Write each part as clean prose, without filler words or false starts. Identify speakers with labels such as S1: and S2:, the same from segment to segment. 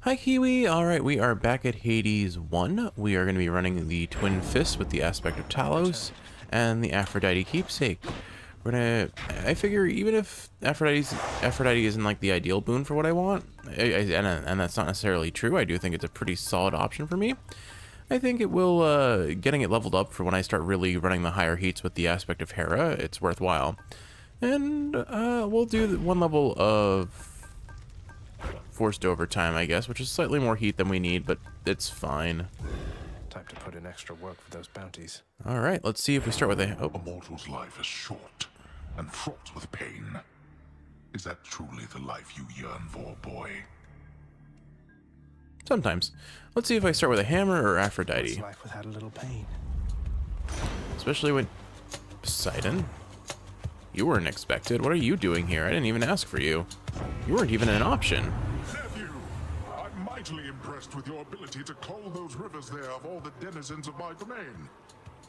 S1: Hi Kiwi! Alright, we are back at Hades 1. We are going to be running the Twin Fist with the aspect of Talos and the Aphrodite Keepsake. I figure even if Aphrodite isn't like the ideal boon for what I want, and that's not necessarily true, I do think it's a pretty solid option for me. I think it will, getting it leveled up for when I start really running the higher heats with the aspect of Hera, it's worthwhile. And we'll do one level of forced overtime, I guess, which is slightly more heat than we need, but it's fine.
S2: Time to put in extra work for those bounties.
S1: All right, let's see if we start with a...
S3: A mortal's life is short and fraught with pain. Is that truly the life you yearn for, boy?
S1: Sometimes. Let's see if I start with a hammer or
S2: What's
S1: Aphrodite.
S2: life without a little pain?
S1: Especially when... Poseidon? You weren't expected. What are you doing here? I didn't even ask for you. You weren't even an option.
S3: Nephew, I'm mightily impressed with your ability to cull those rivers there of all the denizens of my domain.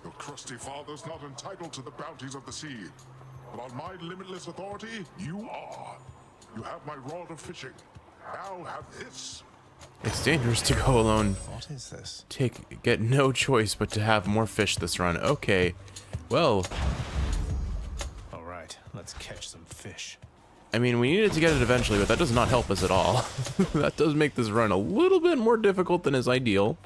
S3: Your crusty father's not entitled to the bounties of the sea. But on my limitless authority, you are. You have my rod of fishing. Now have this.
S1: It's dangerous to go alone.
S2: What is this?
S1: Get no choice but to have more fish this run. Okay. Well,
S2: All right, let's catch some fish.
S1: I mean, we needed to get it eventually, but that does not help us at all. That does make this run a little bit more difficult than is ideal.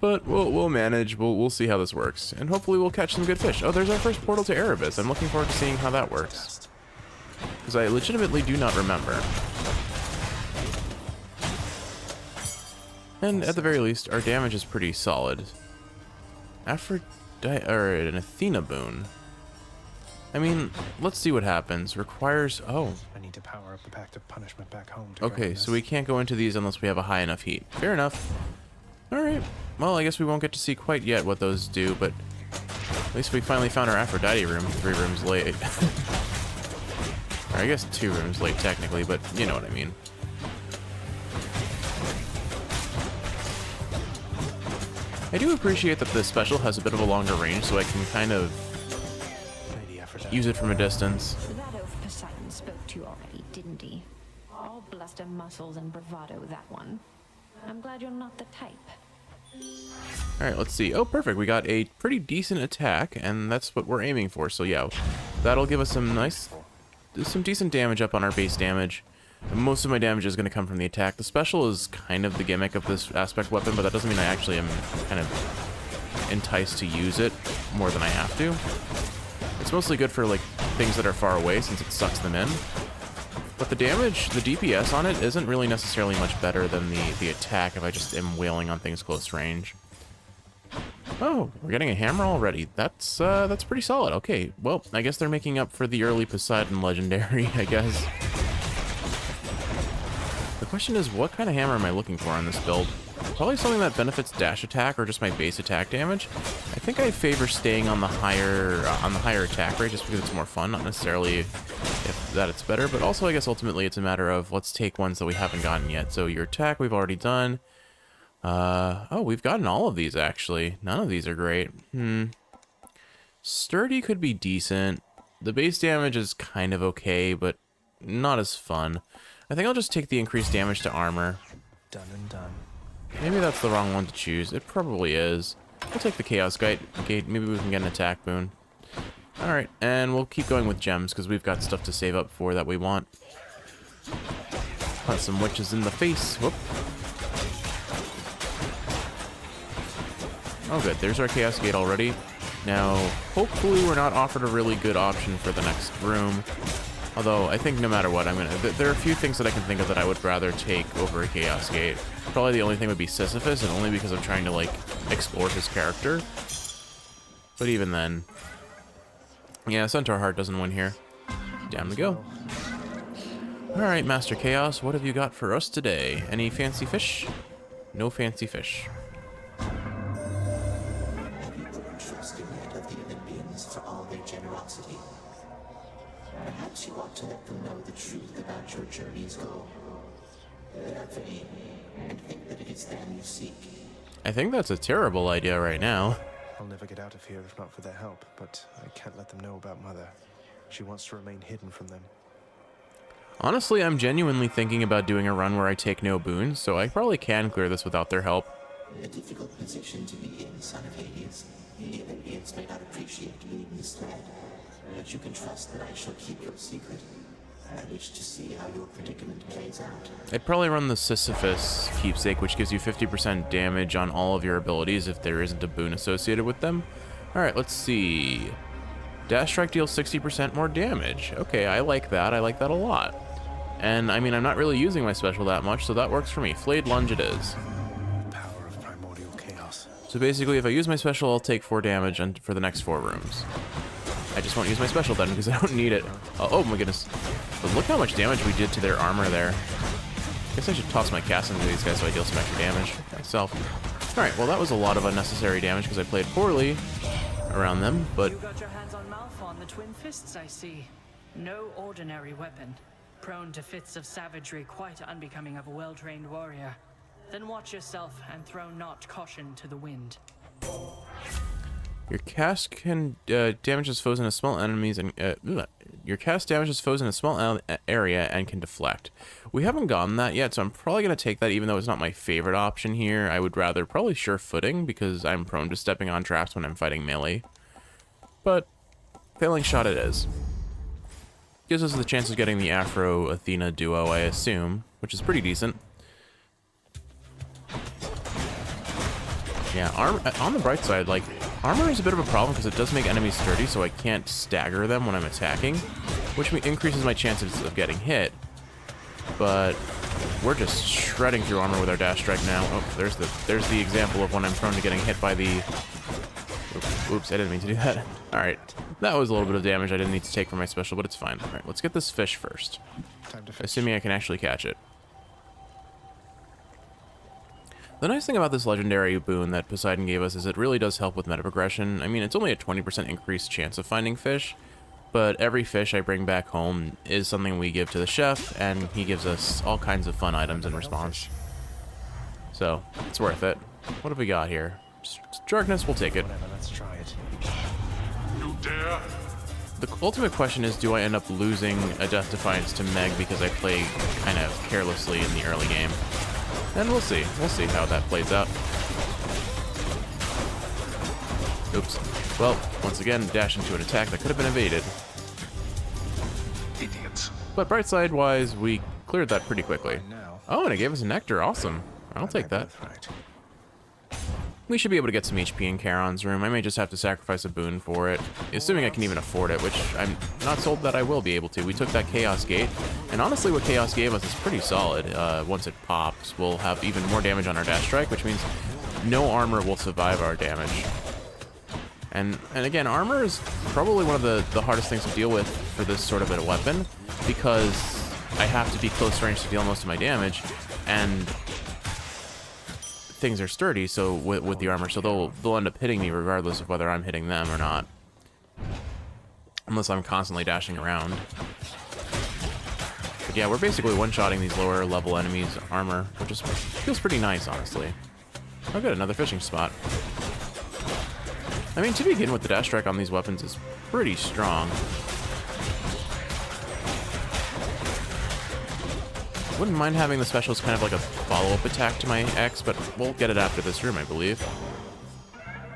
S1: But we'll manage. We'll see how this works. And hopefully we'll catch some good fish. Oh, there's our first portal to Erebus. I'm looking forward to seeing how that works. Because I legitimately do not remember. And at the very least, our damage is pretty solid. Aphrodite, or an Athena boon. I mean, let's see what happens. Requires... Oh.
S2: I need to power up the Pact of Punishment back home to
S1: Okay,
S2: govern
S1: so
S2: this.
S1: we can't go into these unless we have a high enough heat. Fair enough. Alright. Well, I guess we won't get to see quite yet what those do, but at least we finally found our Aphrodite room 3 rooms late. Or I guess 2 rooms late technically, but you know what I mean. I do appreciate that the special has a bit of a longer range, so I can kind of
S2: Lady Aphrodite.
S1: use it from a distance.
S4: That oaf Poseidon spoke to you already, didn't he? All bluster, muscles, and bravado, that one. I'm glad you're not the type.
S1: Alright, let's see. Oh, perfect. We got a pretty decent attack, and that's what we're aiming for. So yeah, that'll give us some decent damage up on our base damage. Most of my damage is going to come from the attack. The special is kind of the gimmick of this aspect weapon, but that doesn't mean I actually am kind of enticed to use it more than I have to. It's mostly good for like things that are far away since it sucks them in. But the damage, the DPS on it isn't really necessarily much better than the attack if I just am wailing on things close range. Oh, we're getting a hammer already. That's pretty solid. Okay, well, I guess they're making up for the early Poseidon legendary, I guess. The question is, what kind of hammer am I looking for on this build? Probably something that benefits dash attack or just my base attack damage. I think I favor staying on the higher attack rate just because it's more fun, not necessarily if that it's better, but also I guess ultimately it's a matter of let's take ones that we haven't gotten yet. So your attack we've already done. Oh, we've gotten all of these actually. None of these are great. Sturdy could be decent. The base damage is kind of okay, but not as fun. I think I'll just take the increased damage to armor.
S2: Done and done.
S1: Maybe that's the wrong one to choose. It probably is. We'll take the Chaos Gate. Maybe we can get an attack boon. Alright, and we'll keep going with gems because we've got stuff to save up for that we want. Punch some witches in the face. Whoop. Oh good, there's our Chaos Gate already. Now, hopefully we're not offered a really good option for the next room. Although, I think no matter what, there are a few things that I can think of that I would rather take over a Chaos Gate. Probably the only thing would be Sisyphus, and only because I'm trying to, like, explore his character. But even then... Yeah, Centaur Heart doesn't win here. Down we go. Alright, Master Chaos, what have you got for us today? Any fancy fish? No fancy fish.
S5: Trusting yet of the Olympians for all their generosity. Perhaps you ought to let them know the truth about your journey's goal. Their fame, and think that it is them you seek.
S1: I think that's a terrible idea right now.
S2: I'll never get out of here if not for their help, but I can't let them know about Mother. She wants to remain hidden from them.
S1: Honestly, I'm genuinely thinking about doing a run where I take no boons, so I probably can clear this without their help.
S5: A difficult position to be in, son of Hades. The Olympians may not appreciate being misled, but you can trust that I shall keep your secret. I wish to see how your predicament plays out.
S1: I'd probably run the Sisyphus keepsake, which gives you 50% damage on all of your abilities if there isn't a boon associated with them. Alright, let's see. Dash Strike deals 60% more damage. Okay, I like that. I like that a lot. And, I mean, I'm not really using my special that much, so that works for me. Flayed Lunge it is.
S2: Power of primordial chaos.
S1: So basically, if I use my special, I'll take 4 damage for the next 4 rooms. I just won't use my special then, because I don't need it. Oh my goodness. But look how much damage we did to their armor there. I guess I should toss my cast into these guys so I deal some extra damage myself. Alright, well that was a lot of unnecessary damage because I played poorly around them, but...
S6: You got your hands on Malphon, the Twin Fists, I see. No ordinary weapon. Prone to fits of savagery quite unbecoming of a well-trained warrior. Then watch yourself and throw not caution to the wind.
S1: Your cast can damages foes in a small enemies and your cast damages foes in a small area and can deflect. We haven't gotten that yet, so I'm probably gonna take that, even though it's not my favorite option here. I would rather probably sure footing because I'm prone to stepping on traps when I'm fighting melee. But failing shot it is. Gives us the chance of getting the Afro Athena duo, I assume, which is pretty decent. Yeah, on the bright side, like, armor is a bit of a problem because it does make enemies sturdy, so I can't stagger them when I'm attacking, which increases my chances of getting hit. But we're just shredding through armor with our dash strike now. Oh, there's the example of when I'm prone to getting hit by the... Oops, I didn't mean to do that. Alright, that was a little bit of damage I didn't need to take for my special, but it's fine. Alright, let's get this fish first.
S2: Time to fish.
S1: Assuming I can actually catch it. The nice thing about this legendary boon that Poseidon gave us is it really does help with meta progression. I mean, it's only a 20% increased chance of finding fish, but every fish I bring back home is something we give to the chef, and he gives us all kinds of fun items in response. So, it's worth it. What have we got here? Darkness, we'll take it.
S2: Whatever, let's try it.
S3: You dare?
S1: The ultimate question is, do I end up losing a Death Defiance to Meg because I play kind of carelessly in the early game? And we'll see. We'll see how that plays out. Oops. Well, once again, dash into an attack that could have been evaded.
S3: Idiots.
S1: But bright side-wise, we cleared that pretty quickly.
S2: Now,
S1: Oh, and it gave us a nectar. Awesome. I'll take that.
S2: Right.
S1: We should be able to get some HP in Charon's room. I may just have to sacrifice a boon for it, assuming I can even afford it, which I'm not sold that I will be able to. We took that Chaos Gate, and honestly what Chaos gave us is pretty solid. Once it pops, we'll have even more damage on our dash strike, which means no armor will survive our damage. And again, armor is probably one of the hardest things to deal with for this sort of a weapon, because I have to be close range to deal most of my damage, and things are sturdy, so with the armor, so they'll end up hitting me regardless of whether I'm hitting them or not, unless I'm constantly dashing around. But yeah, we're basically one-shotting these lower level enemies' armor, which just feels pretty nice, honestly. Oh good, another fishing spot. I mean, to begin with, the dash strike on these weapons is pretty strong. Wouldn't mind having the specials kind of like a follow-up attack to my X, but we'll get it after this room, I believe.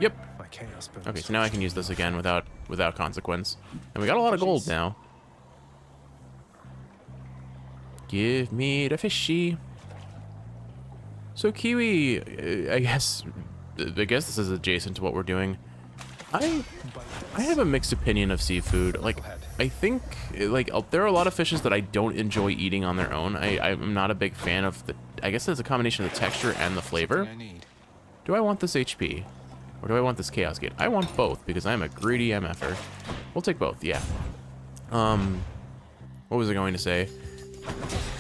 S1: Yep.
S2: My chaos bonus.
S1: Okay, so now I can use this again without consequence. And we got a lot of gold now. Give me the fishy. So Kiwi, I guess this is adjacent to what we're doing. I have a mixed opinion of seafood. Like, I think, like, there are a lot of fishes that I don't enjoy eating on their own. I'm not a big fan of the... I guess it's a combination of the texture and the flavor.
S2: I need.
S1: Do I want this HP? Or do I want this Chaos Gate? I want both, because I'm a greedy MFer. We'll take both, yeah. What was I going to say?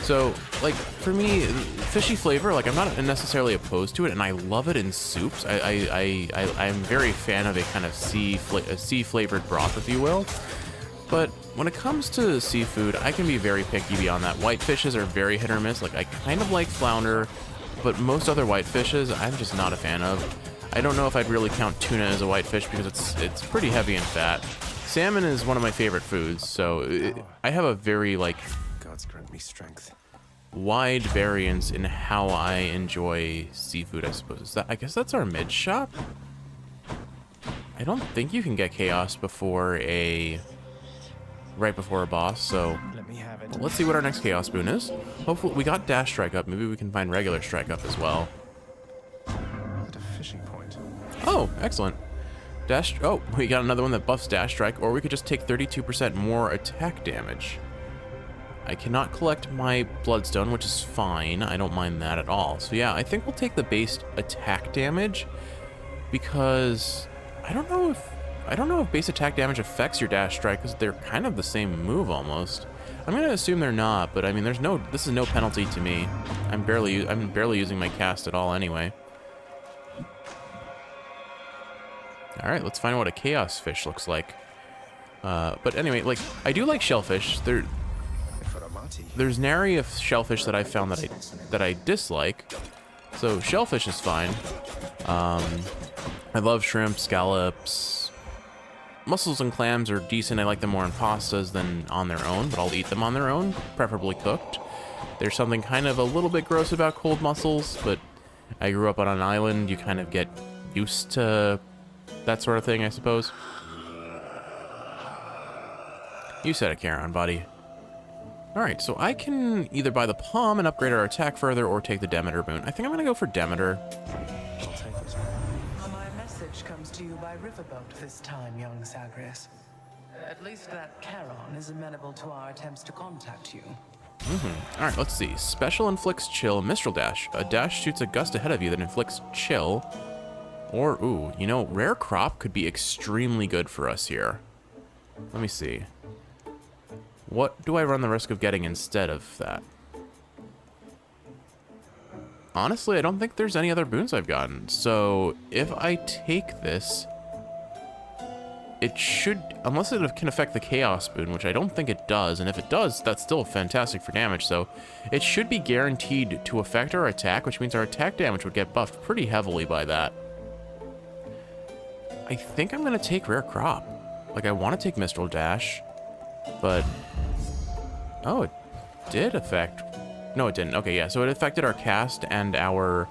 S1: So, like, for me, fishy flavor, like, I'm not necessarily opposed to it, and I love it in soups. I'm very fan of a kind of sea-flavored broth, if you will. But when it comes to seafood, I can be very picky beyond that. White fishes are very hit or miss. Like, I kind of like flounder, but most other white fishes, I'm just not a fan of. I don't know if I'd really count tuna as a white fish because it's pretty heavy in fat. Salmon is one of my favorite foods, so I have a very, like...
S2: Gods grant me me strength.
S1: wide variance in how I enjoy seafood, I suppose. Is that, I guess that's our mid shop? I don't think you can get chaos before right before a boss, so
S2: Let me have it.
S1: let's see what our next chaos boon is. Hopefully, we got dash strike up. Maybe we can find regular strike up as well.
S2: At a fishing point.
S1: Oh, excellent. Dash. Oh, we got another one that buffs dash strike, or we could just take 32% more attack damage. I cannot collect my bloodstone, which is fine. I don't mind that at all. So yeah, I think we'll take the base attack damage because I don't know if base attack damage affects your dash strike because they're kind of the same move almost. I'm gonna assume they're not, but I mean, this is no penalty to me. I'm barely using my cast at all anyway. All right, let's find out what a chaos fish looks like. But anyway, like I do like shellfish. There's nary of shellfish that I found that I dislike. So shellfish is fine. I love shrimp, scallops. Mussels and clams are decent. I like them more in pastas than on their own, but I'll eat them on their own, preferably cooked. There's something kind of a little bit gross about cold mussels, but I grew up on an island. You kind of get used to that sort of thing, I suppose. You said it, Charon, buddy. Alright, so I can either buy the palm and upgrade our attack further or take the Demeter boon. I think I'm going to go for Demeter.
S7: My message comes to you by riverboat this time, young Zagreus. At least that Charon is amenable to our attempts to contact you.
S1: Alright, let's see. Special inflicts chill, Mistral Dash. A dash shoots a gust ahead of you that inflicts chill. Or, ooh, you know, Rare Crop could be extremely good for us here. Let me see. What do I run the risk of getting instead of that? Honestly, I don't think there's any other boons I've gotten. So if I take this, it should, unless it can affect the Chaos boon, which I don't think it does. And if it does, that's still fantastic for damage. So it should be guaranteed to affect our attack, which means our attack damage would get buffed pretty heavily by that. I think I'm going to take Rare Crop. Like, I want to take Mistral Dash, but... Oh, it did affect... No, it didn't. Okay, yeah, so it affected our cast and our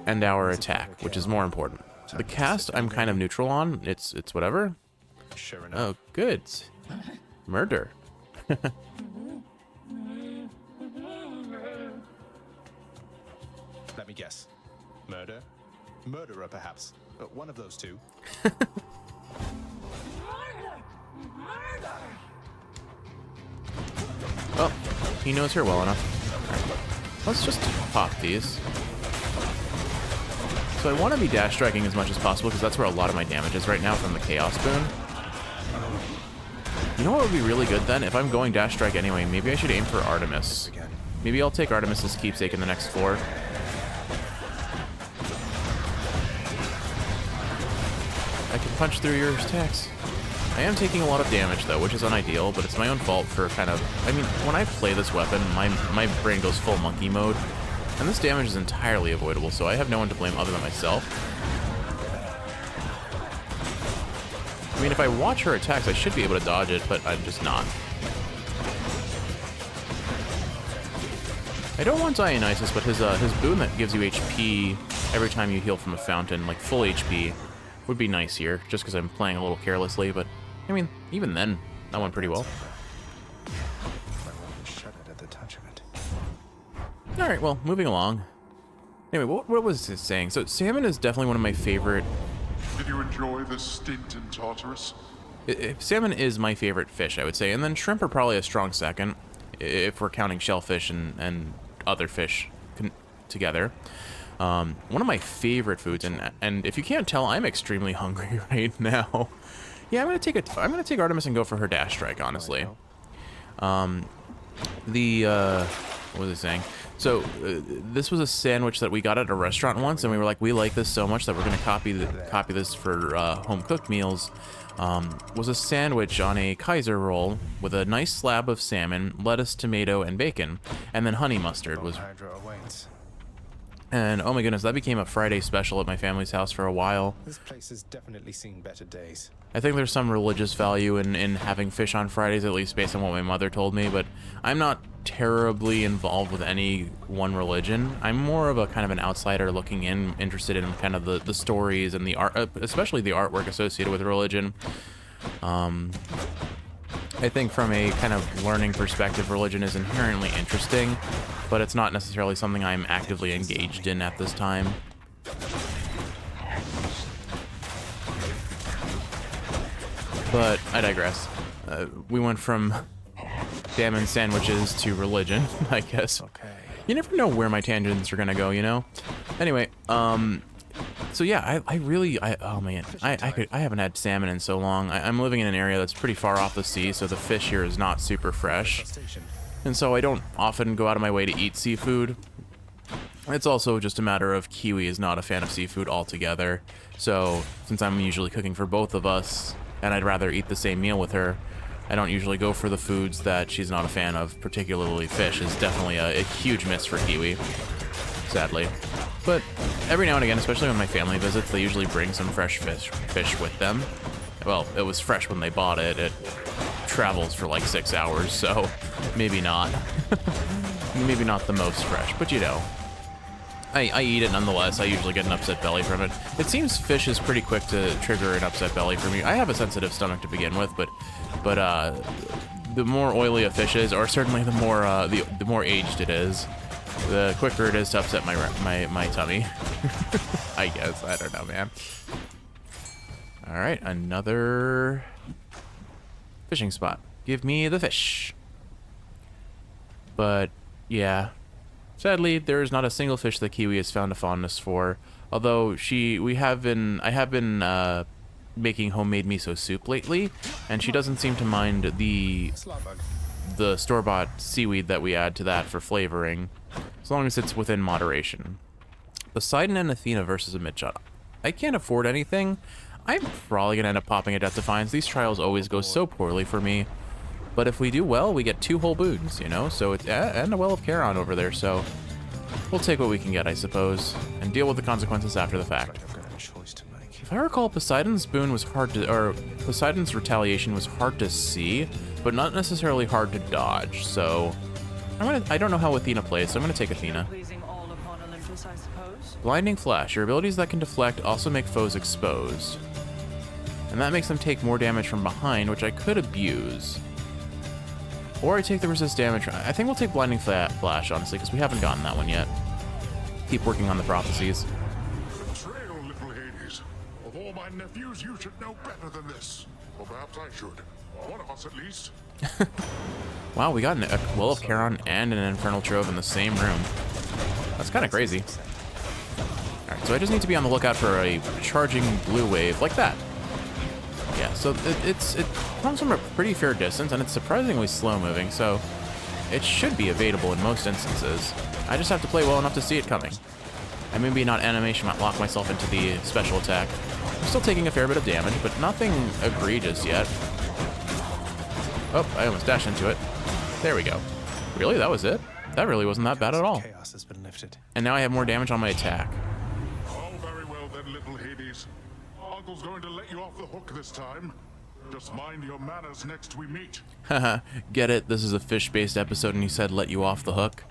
S1: attack, which is more important. The cast, I'm kind of neutral on. It's whatever.
S2: Sure enough.
S1: Oh, good. Murder.
S2: Let me guess. Murder? Murderer, perhaps. One of those two.
S1: Well, he knows her well enough. Let's just pop these. So I want to be dash striking as much as possible because that's where a lot of my damage is right now from the Chaos boon. You know what would be really good then? If I'm going dash strike anyway, maybe I should aim for Artemis. Maybe I'll take Artemis's keepsake in the next floor. I can punch through your attacks. I am taking a lot of damage though, which is unideal, but it's my own fault for kind of... I mean, when I play this weapon, my brain goes full monkey mode, and this damage is entirely avoidable, so I have no one to blame other than myself. I mean, if I watch her attacks, I should be able to dodge it, but I'm just not. I don't want Dionysus, but his boon that gives you HP every time you heal from a fountain, like full HP, would be nice here, just because I'm playing a little carelessly, but, I mean, even then, that went pretty well.
S2: My woman shuddered at the touch of it.
S1: Alright, well, moving along. Anyway, what was this saying? So, salmon is definitely one of my favorite...
S3: Did you enjoy the stint in Tartarus?
S1: Salmon is my favorite fish, I would say, and then shrimp are probably a strong second, if we're counting shellfish and other fish together. One of my favorite foods, and if you can't tell, I'm extremly hungry right now. Yeah, I'm gonna take Artemis and go for her dash strike, honestly. What was I saying? So this was a sandwich that we got at a restaurant once, and we were like, we like this so much that we're gonna copy this for home cooked meals. Was a sandwich on a Kaiser roll with a nice slab of salmon, lettuce, tomato, and bacon, and then honey mustard was.
S2: Hydra awaits.
S1: And oh my goodness, that became a Friday special at my family's house for a while.
S2: This place has definitely seen better days.
S1: I think there's some religious value in having fish on Fridays, at least based on what my mother told me, but I'm not terribly involved with any one religion. I'm more of a kind of an outsider looking in, interested in kind of the stories and the art, especially the artwork associated with religion. I think from a kind of learning perspective, religion is inherently interesting, but it's not necessarily something I'm actively engaged in at this time. But I digress. We went from salmon sandwiches to religion, I guess.
S2: Okay.
S1: You never know where my tangents are gonna go, you know? Anyway, so yeah, oh man, I haven't had salmon in so long. I'm living in an area that's pretty far off the sea, so the fish here is not super fresh. And so I don't often go out of my way to eat seafood. It's also just a matter of Kiwi is not a fan of seafood altogether. So since I'm usually cooking for both of us, and I'd rather eat the same meal with her, I don't usually go for the foods that she's not a fan of, particularly fish is definitely a huge miss for Kiwi, sadly. But every now and again, especially when my family visits, they usually bring some fresh fish with them. Well, it was fresh when they bought it. It travels for like 6 hours, so maybe not. Maybe not the most fresh, but you know. I eat it nonetheless. I usually get an upset belly from it. It seems fish is pretty quick to trigger an upset belly for me. I have a sensitive stomach to begin with, but the more oily a fish is, or certainly the more aged it is, the quicker it is to upset my tummy. I guess. I don't know, man. All right, another fishing spot. Give me the fish. But yeah. Sadly, there is not a single fish that Kiwi has found a fondness for. Although I have been making homemade miso soup lately, and she doesn't seem to mind the store-bought seaweed that we add to that for flavoring, as long as it's within moderation. Poseidon and Athena versus a mid-shot. I can't afford anything. I'm probably gonna end up popping a Death Defiance. These trials always go so poorly for me. But if we do well, we get 2 whole boons, you know? So it's and a Well of Charon over there, so we'll take what we can get, I suppose, and deal with the consequences after the fact.
S2: I've got a choice to make.
S1: If I recall, Poseidon's boon was Poseidon's retaliation was hard to see, but not necessarily hard to dodge. So I don't know how Athena plays, so I'm gonna take Athena.
S6: Pleasing all upon Olympus, I suppose.
S1: Blinding Flash. Your abilities that can deflect also make foes exposed, and that makes them take more damage from behind, which I could abuse. Or I take the resist damage. I think we'll take Blinding Flash, honestly, because we haven't gotten that one yet. Keep working on the prophecies.
S3: Betrayal, little Hades. Of all my nephews, you should know better than this. Or perhaps I should. One of us, at least.
S1: Wow, we got a Well of Charon and an Infernal Trove in the same room. That's kind of crazy. Alright, so I just need to be on the lookout for a charging blue wave, like that. Yeah, so it comes from a pretty fair distance, and it's surprisingly slow moving, so it should be evadable in most instances. I just have to play well enough to see it coming. I maybe not animation might lock myself into the special attack. I'm still taking a fair bit of damage, but nothing egregious yet. Oh, I almost dashed into it. There we go. Really? That was it? That really wasn't that bad at all.
S2: Chaos has been lifted.
S1: And now I have more damage on my attack.
S3: Oh, very well then, little Hades. Uncle's going to let you off the hook this time. Just mind your manners next we meet.
S1: Haha, get it? This is a fish-based episode and he said let you off the hook.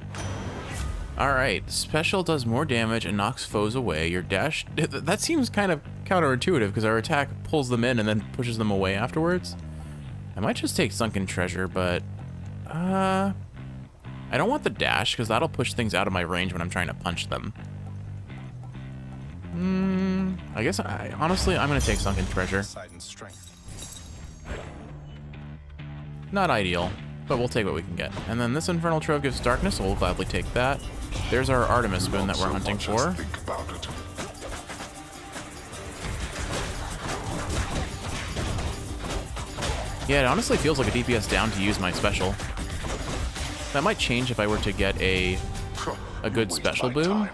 S1: Alright, special does more damage and knocks foes away. Your dash... That seems kind of counterintuitive because our attack pulls them in and then pushes them away afterwards. I might just take Sunken Treasure, but... I don't want the dash because that'll push things out of my range when I'm trying to punch them. I guess honestly, I'm going to take Sunken Treasure.
S2: Poseidon's strength.
S1: Not ideal, but we'll take what we can get. And then this Infernal Trove gives darkness, so we'll gladly take that. There's our Artemis boon that we're hunting for.
S3: Think about it.
S1: Yeah, it honestly feels like a DPS down to use my special. That might change if I were to get a good special boon.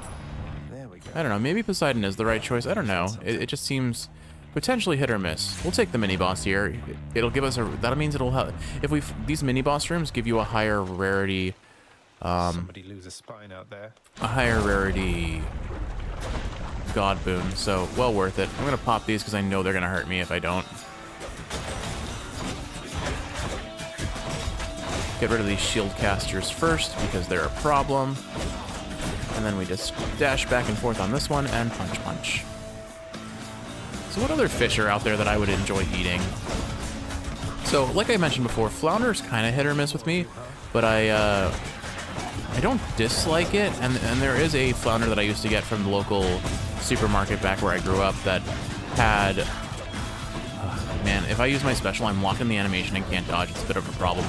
S2: There we go.
S1: I don't know, maybe Poseidon is the right choice. I don't know. It just seems potentially hit or miss. We'll take the mini boss here. It'll give us a... That means it'll help. If these mini boss rooms give you a higher rarity
S2: Somebody lose a spine out there.
S1: a higher rarity god boon, so well worth it. I'm gonna pop these because I know they're gonna hurt me if I don't. Get rid of these shield casters first because they're a problem. And then we just dash back and forth on this one and punch punch. So what other fish are out there that I would enjoy eating? So like I mentioned before, flounder is kind of hit or miss with me, but I don't dislike it, and there is a flounder that I used to get from the local supermarket back where I grew up that had, man, if I use my special, I'm locked in the animation and can't dodge. It's a bit of a problem.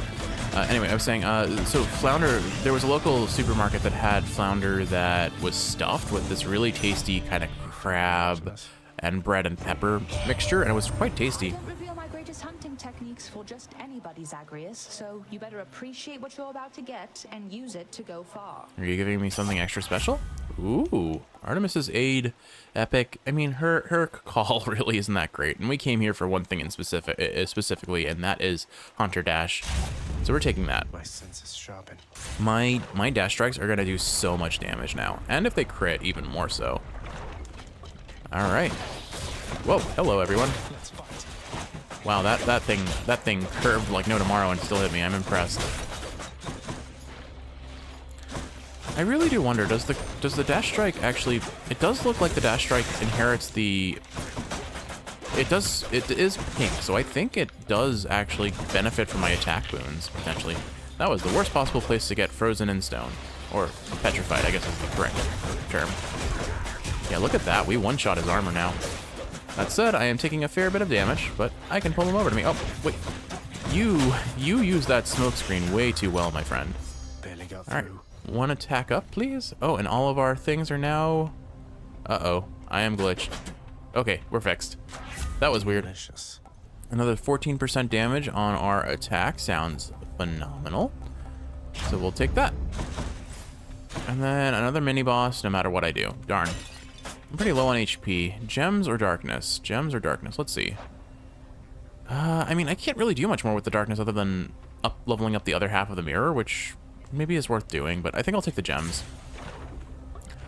S1: Anyway, I was saying, so flounder, there was a local supermarket that had flounder that was stuffed with this really tasty kind of crab and bread and pepper mixture, and it was quite tasty.
S8: Don't reveal my greatest hunting techniques for just anybody, Zagreus, so you better appreciate what you're about to get and use it to go far.
S1: Are you giving me something extra special? Ooh, Artemis's aid, epic. I mean, her call really isn't that great, and we came here for one thing in specifically, and that is Hunter Dash. So we're taking that.
S2: My senses sharpen.
S1: My dash strikes are gonna do so much damage now, and if they crit, even more so. All right. Whoa, hello everyone.
S2: Let's fight.
S1: Wow, that thing curved like no tomorrow and still hit me. I'm impressed. I really do wonder, does the dash strike actually? It does look like the dash strike inherits the. It is pink, so I think it does actually benefit from my attack boons potentially. That was the worst possible place to get frozen in stone, or petrified, I guess is the correct term. Yeah, look at that. We one-shot his armor now. That said, I am taking a fair bit of damage, but I can pull him over to me. Oh, wait. You use that smoke screen way too well, my friend.
S2: Barely got
S1: All right.
S2: through.
S1: One attack up, please. Oh, and all of our things are now... Uh-oh. I am glitched. Okay, we're fixed. That was weird.
S2: Delicious.
S1: Another 14% damage on our attack. Sounds phenomenal. So we'll take that. And then another mini-boss, no matter what I do. Darn. I'm pretty low on HP. Gems or darkness? Gems or darkness? Let's see. I mean, I can't really do much more with the darkness other than leveling up the other half of the mirror, which maybe is worth doing, but I think I'll take the gems.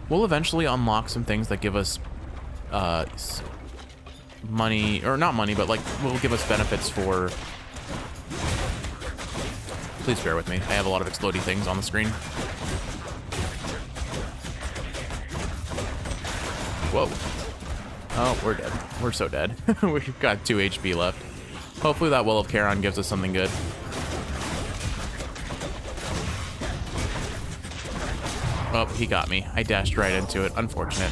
S1: We'll eventually unlock some things that give us money, or not money, but like will give us benefits for... Please bear with me. I have a lot of explodey things on the screen. Whoa. Oh, we're dead. We're so dead. We've got 2 HP left. Hopefully that Well of Charon gives us something good. Oh, he got me. I dashed right into it. Unfortunate.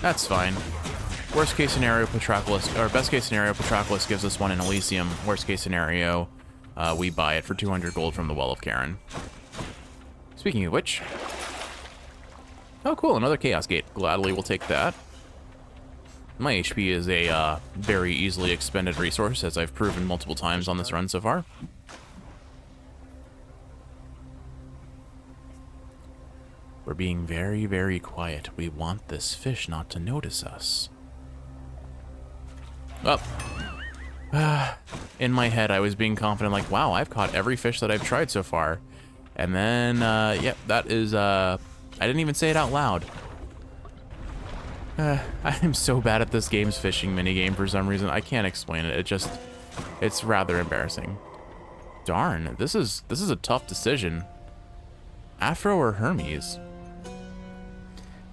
S1: That's fine. Worst case scenario, Patroclus, or best case scenario, Patroclus gives us one in Elysium. Worst case scenario, we buy it for 200 gold from the Well of Charon. Speaking of which... Oh, cool, another Chaos Gate. Gladly will take that. My HP is a very easily expended resource, as I've proven multiple times on this run so far. We're being very, very quiet. We want this fish not to notice us. Up. In my head, I was being confident, like, wow, I've caught every fish that I've tried so far. And then, yep, that is, I didn't even say it out loud. I am so bad at this game's fishing minigame for some reason. I can't explain it. It's rather embarrassing. Darn, this is a tough decision. Aphro or Hermes?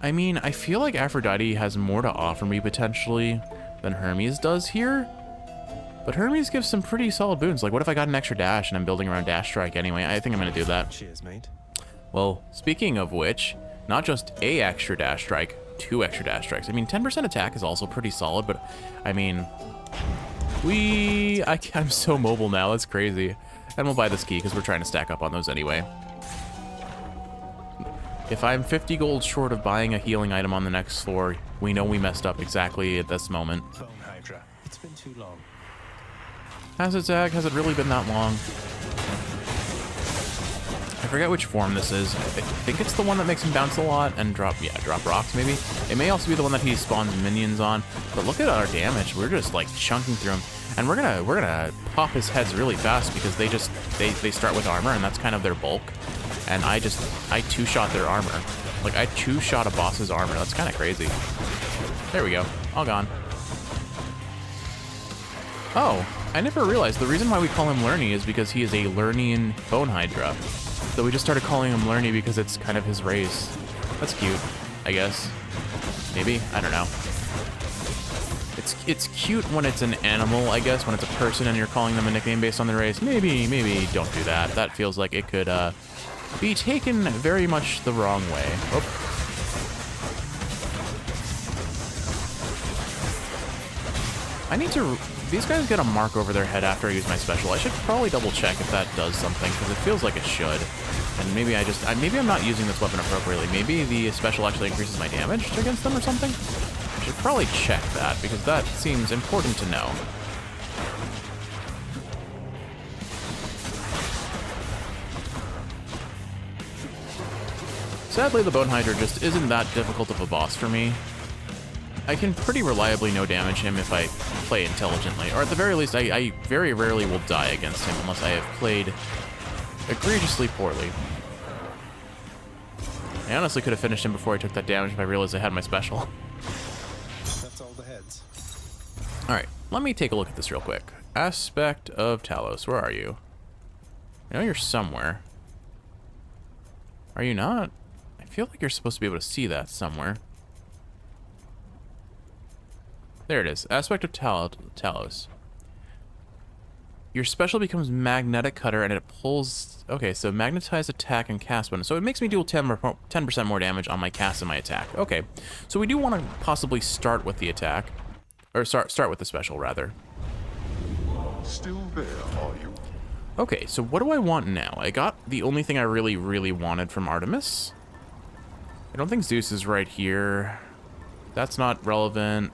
S1: I mean, I feel like Aphrodite has more to offer me potentially than Hermes does here. But Hermes gives some pretty solid boons. Like, what if I got an extra dash and I'm building around Dash Strike anyway? I think I'm going to do that.
S2: Cheers, mate.
S1: Well, speaking of which, not just a extra dash strike, 2 extra dash strikes. I mean, 10% attack is also pretty solid, but I mean, I'm so mobile now, that's crazy. And we'll buy this key because we're trying to stack up on those anyway. If I'm 50 gold short of buying a healing item on the next floor, we know we messed up exactly at this moment.
S2: Bone Hydra. It's been too long.
S1: Has it, Zag? Has it really been that long? I forget which form this is. I think it's the one that makes him bounce a lot and drop rocks maybe. It may also be the one that he spawns minions on. But look at our damage. We're just like chunking through him. And we're gonna pop his heads really fast because they start with armor and that's kind of their bulk. and I two-shot their armor. Like, I two-shot a boss's armor. That's kind of crazy. There we go. All gone. Oh, I never realized the reason why we call him Lerny is because he is a Lernian bone hydra. So we just started calling him Lerny because it's kind of his race. That's cute, I guess. Maybe? I don't know. It's cute when it's an animal, I guess, when it's a person and you're calling them a nickname based on their race. Maybe don't do that. That feels like it could be taken very much the wrong way. Oh. These guys get a mark over their head after I use my special. I should probably double check if that does something, because it feels like it should. And maybe maybe I'm not using this weapon appropriately. Maybe the special actually increases my damage against them or something? I should probably check that, because that seems important to know. Sadly, the Bone Hydra just isn't that difficult of a boss for me. I can pretty reliably no damage him if I play intelligently, or at the very least, I very rarely will die against him unless I have played egregiously poorly. I honestly could have finished him before I took that damage if I realized I had my special.
S2: That's all the heads.
S1: Alright, let me take a look at this real quick. Aspect of Talos, where are you? I know you're somewhere. Are you not? I feel like you're supposed to be able to see that somewhere. There it is. Aspect of Talos. Your special becomes Magnetic Cutter and it pulls... Okay, so magnetized attack and cast button. So it makes me deal 10% more damage on my cast and my attack. Okay, so we do want to possibly start with the attack. Or start with the special, rather.
S3: Still there, are you?
S1: Okay, so what do I want now? I got the only thing I really wanted from Artemis. I don't think Zeus is right here. That's not relevant.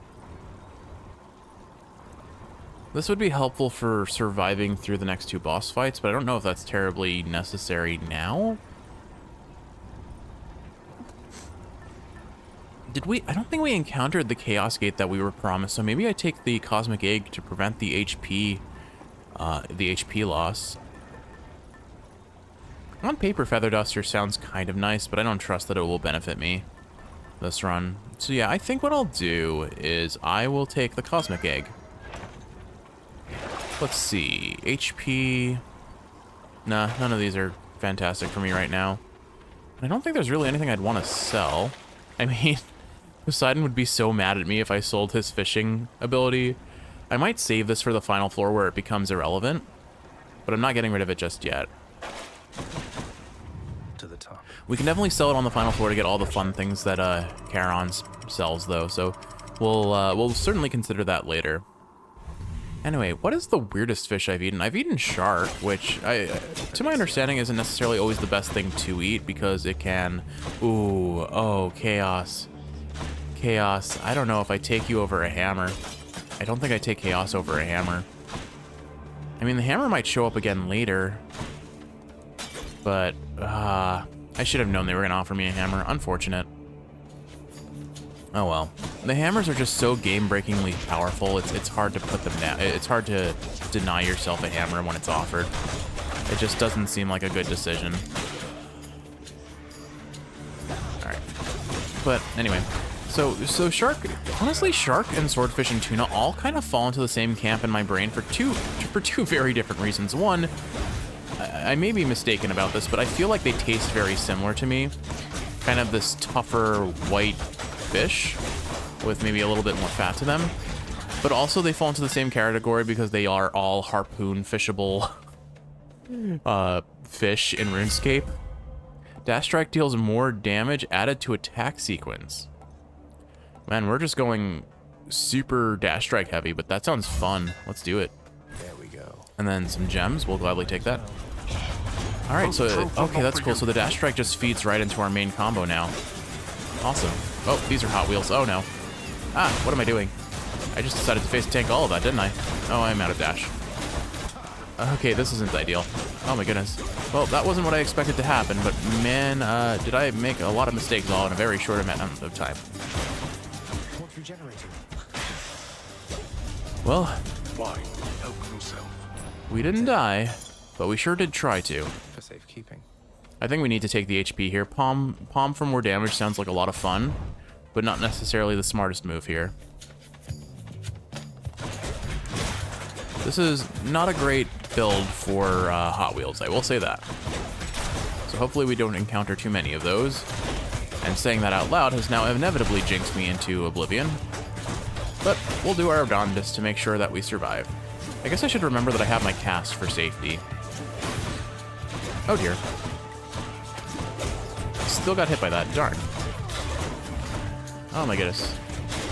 S1: This would be helpful for surviving through the next two boss fights, but I don't know if that's terribly necessary now. Did we? I don't think we encountered the Chaos Gate that we were promised, so maybe I take the Cosmic Egg to prevent the HP loss. On paper, Feather Duster sounds kind of nice, but I don't trust that it will benefit me this run. So yeah, I think what I'll do is I will take the Cosmic Egg. Let's see, HP... Nah, none of these are fantastic for me right now. I don't think there's really anything I'd want to sell. I mean, Poseidon would be so mad at me if I sold his fishing ability. I might save this for the final floor where it becomes irrelevant, but I'm not getting rid of it just yet.
S2: To the top.
S1: We can definitely sell it on the final floor to get all the fun things that Charon sells, though, so we'll certainly consider that later. Anyway, what is the weirdest fish I've eaten? I've eaten shark, which, to my understanding, isn't necessarily always the best thing to eat because it can... Ooh, oh, chaos. Chaos. I don't know if I take you over a hammer. I don't think I take chaos over a hammer. I mean, the hammer might show up again later. But, I should have known they were going to offer me a hammer. Unfortunate. Oh well. The hammers are just so game-breakingly powerful, it's hard to put them down. It's hard to deny yourself a hammer when it's offered. It just doesn't seem like a good decision. Alright. But, anyway. So shark... Honestly, shark and swordfish and tuna all kind of fall into the same camp in my brain for two very different reasons. One, I may be mistaken about this, but I feel like they taste very similar to me. Kind of this tougher, white... fish with maybe a little bit more fat to them, but also they fall into the same category because they are all harpoon fishable fish in RuneScape. Dash Strike deals more damage added to attack sequence. Man, we're just going super Dash Strike heavy, but that sounds fun. Let's do it.
S2: There we go.
S1: And then some gems, we'll gladly take that. All right, so okay, that's cool. So the Dash Strike just feeds right into our main combo now. Awesome. Oh, these are Hot Wheels. Oh, no. Ah, what am I doing? I just decided to face tank all of that, didn't I? Oh, I'm out of dash. Okay, this isn't ideal. Oh, my goodness. Well, that wasn't what I expected to happen, but man, did I make a lot of mistakes all in a very short amount of time.
S2: What's regenerating?
S1: Well,
S3: Fine, help yourself.
S1: we didn't die, but we sure did try to.
S2: For safekeeping.
S1: I think we need to take the HP here. Palm for more damage sounds like a lot of fun, but not necessarily the smartest move here. This is not a great build for Hot Wheels, I will say that. So hopefully we don't encounter too many of those. And saying that out loud has now inevitably jinxed me into oblivion. But we'll do our darndest to make sure that we survive. I guess I should remember that I have my cast for safety. Oh dear. Still got hit by that, darn. Oh my goodness.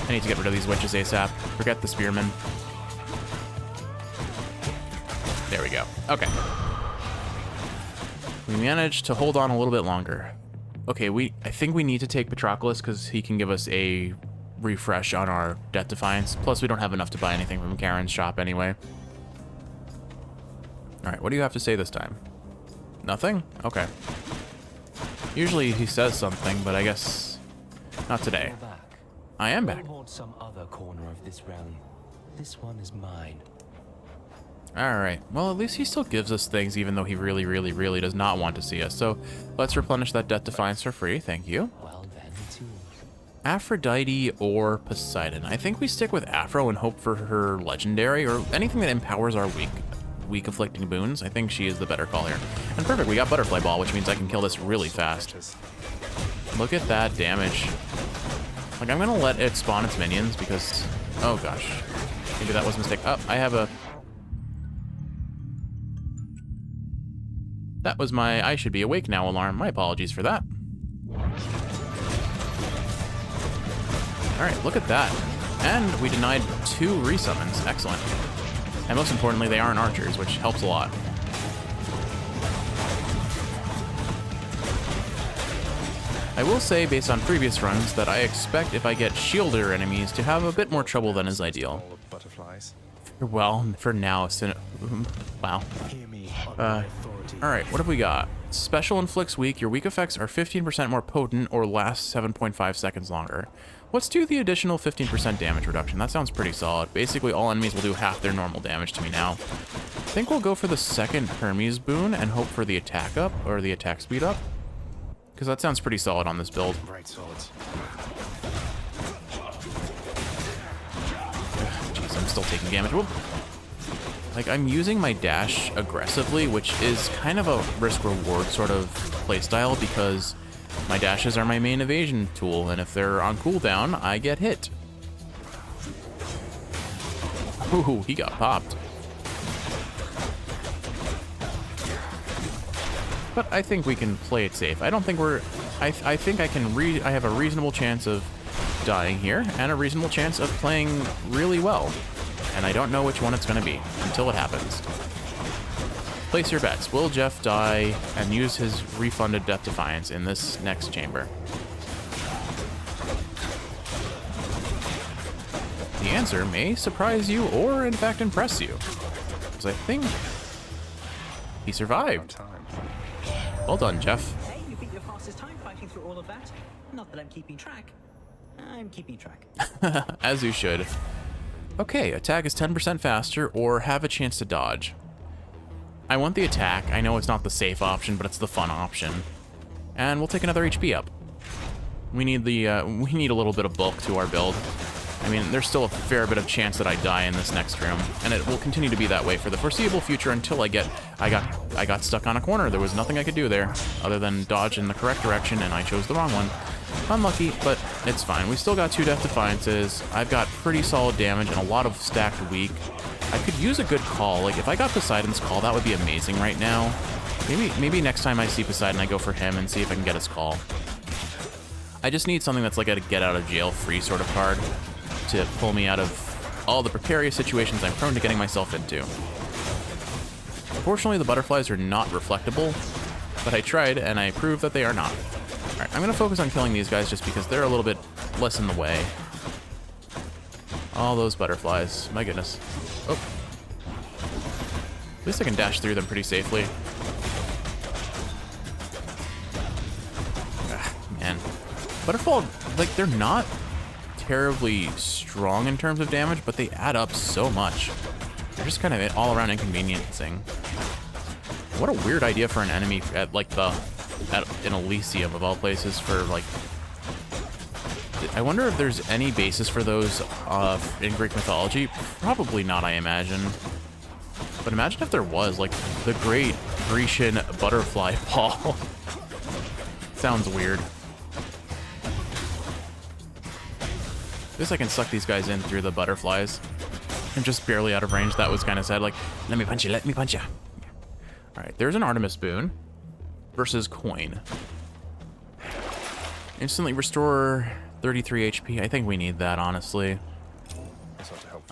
S1: I need to get rid of these witches ASAP. Forget the spearmen. There we go. Okay. We managed to hold on a little bit longer. Okay, I think we need to take Patroclus because he can give us a refresh on our Death Defiance. Plus, we don't have enough to buy anything from Karen's shop anyway. Alright, what do you have to say this time? Nothing? Okay. Usually he says something, but I guess not today. I am back.
S9: Some other corner of this realm. This one is mine.
S1: Alright, well at least he still gives us things even though he really, really, really does not want to see us. So let's replenish that Death Defiance for free, thank you.
S9: Well then, it's yours.
S1: Aphrodite or Poseidon. I think we stick with Aphro and hope for her legendary or anything that empowers our weak afflicting boons. I think she is the better call here. And perfect, we got Butterfly Ball, which means I can kill this really fast. Look at that damage. Like, I'm gonna let it spawn its minions because, oh gosh, maybe that was a mistake. Oh, I have a... That was my I should be awake now alarm. My apologies for that. Alright, look at that. And we denied 2 resummons. Excellent. And most importantly, they aren't archers, which helps a lot. I will say, based on previous runs, that I expect if I get shielder enemies to have a bit more trouble than is ideal.
S2: Butterflies.
S1: Well, for now, wow. Alright, what have we got? Special inflicts weak. Your weak effects are 15% more potent or last 7.5 seconds longer. Let's do the additional 15% damage reduction. That sounds pretty solid. Basically, all enemies will do half their normal damage to me now. I think we'll go for the second Hermes boon and hope for the attack up, or the attack speed up. Because that sounds pretty solid on this build.
S2: Right swords.
S1: Jeez, I'm still taking damage. Whoop. Like, I'm using my dash aggressively, which is kind of a risk-reward sort of playstyle because my dashes are my main evasion tool, and if they're on cooldown, I get hit. Ooh, he got popped. But I think we can play it safe. I don't think we're... I think I have a reasonable chance of dying here, and a reasonable chance of playing really well. And I don't know which one it's going to be until it happens. Place your bets. Will Jeff die and use his refunded Death Defiance in this next chamber? The answer may surprise you or, in fact, impress you. Because I think he survived. Well done, Jeff.
S10: Hey, you beat your fastest time fighting through all of that. Not that I'm keeping track. I'm keeping track.
S1: As you should. Okay, attack is 10% faster or have a chance to dodge. I want the attack. I know it's not the safe option, but it's the fun option. And we'll take another HP up. We need we need a little bit of bulk to our build. I mean, there's still a fair bit of chance that I die in this next room, and it will continue to be that way for the foreseeable future until I got stuck on a corner. There was nothing I could do there other than dodge in the correct direction, and I chose the wrong one. Unlucky, but it's fine. We still got 2 Death Defiances. I've got pretty solid damage and a lot of stacked weak. I could use a good call. Like, if I got Poseidon's call, that would be amazing right now. Maybe next time I see Poseidon, I go for him and see if I can get his call. I just need something that's like a get-out-of-jail-free sort of card to pull me out of all the precarious situations I'm prone to getting myself into. Unfortunately, the butterflies are not reflectable, but I tried, and I proved that they are not. Alright, I'm going to focus on killing these guys just because they're a little bit less in the way. All those butterflies. My goodness. Oh. At least I can dash through them pretty safely. Ah, man. Butterfly, like, they're not terribly strong in terms of damage, but they add up so much. They're just kind of all around inconveniencing. What a weird idea for an enemy at, like, the in Elysium of all places for like. I wonder if there's any basis for those in Greek mythology. Probably not, I imagine. But imagine if there was, like, the great Grecian butterfly ball. Sounds weird. At least I can suck these guys in through the butterflies. I'm just barely out of range. That was kind of sad. Like, let me punch you, let me punch you. Alright, there's an Artemis boon versus coin. Instantly restore 33 HP. I think we need that, honestly.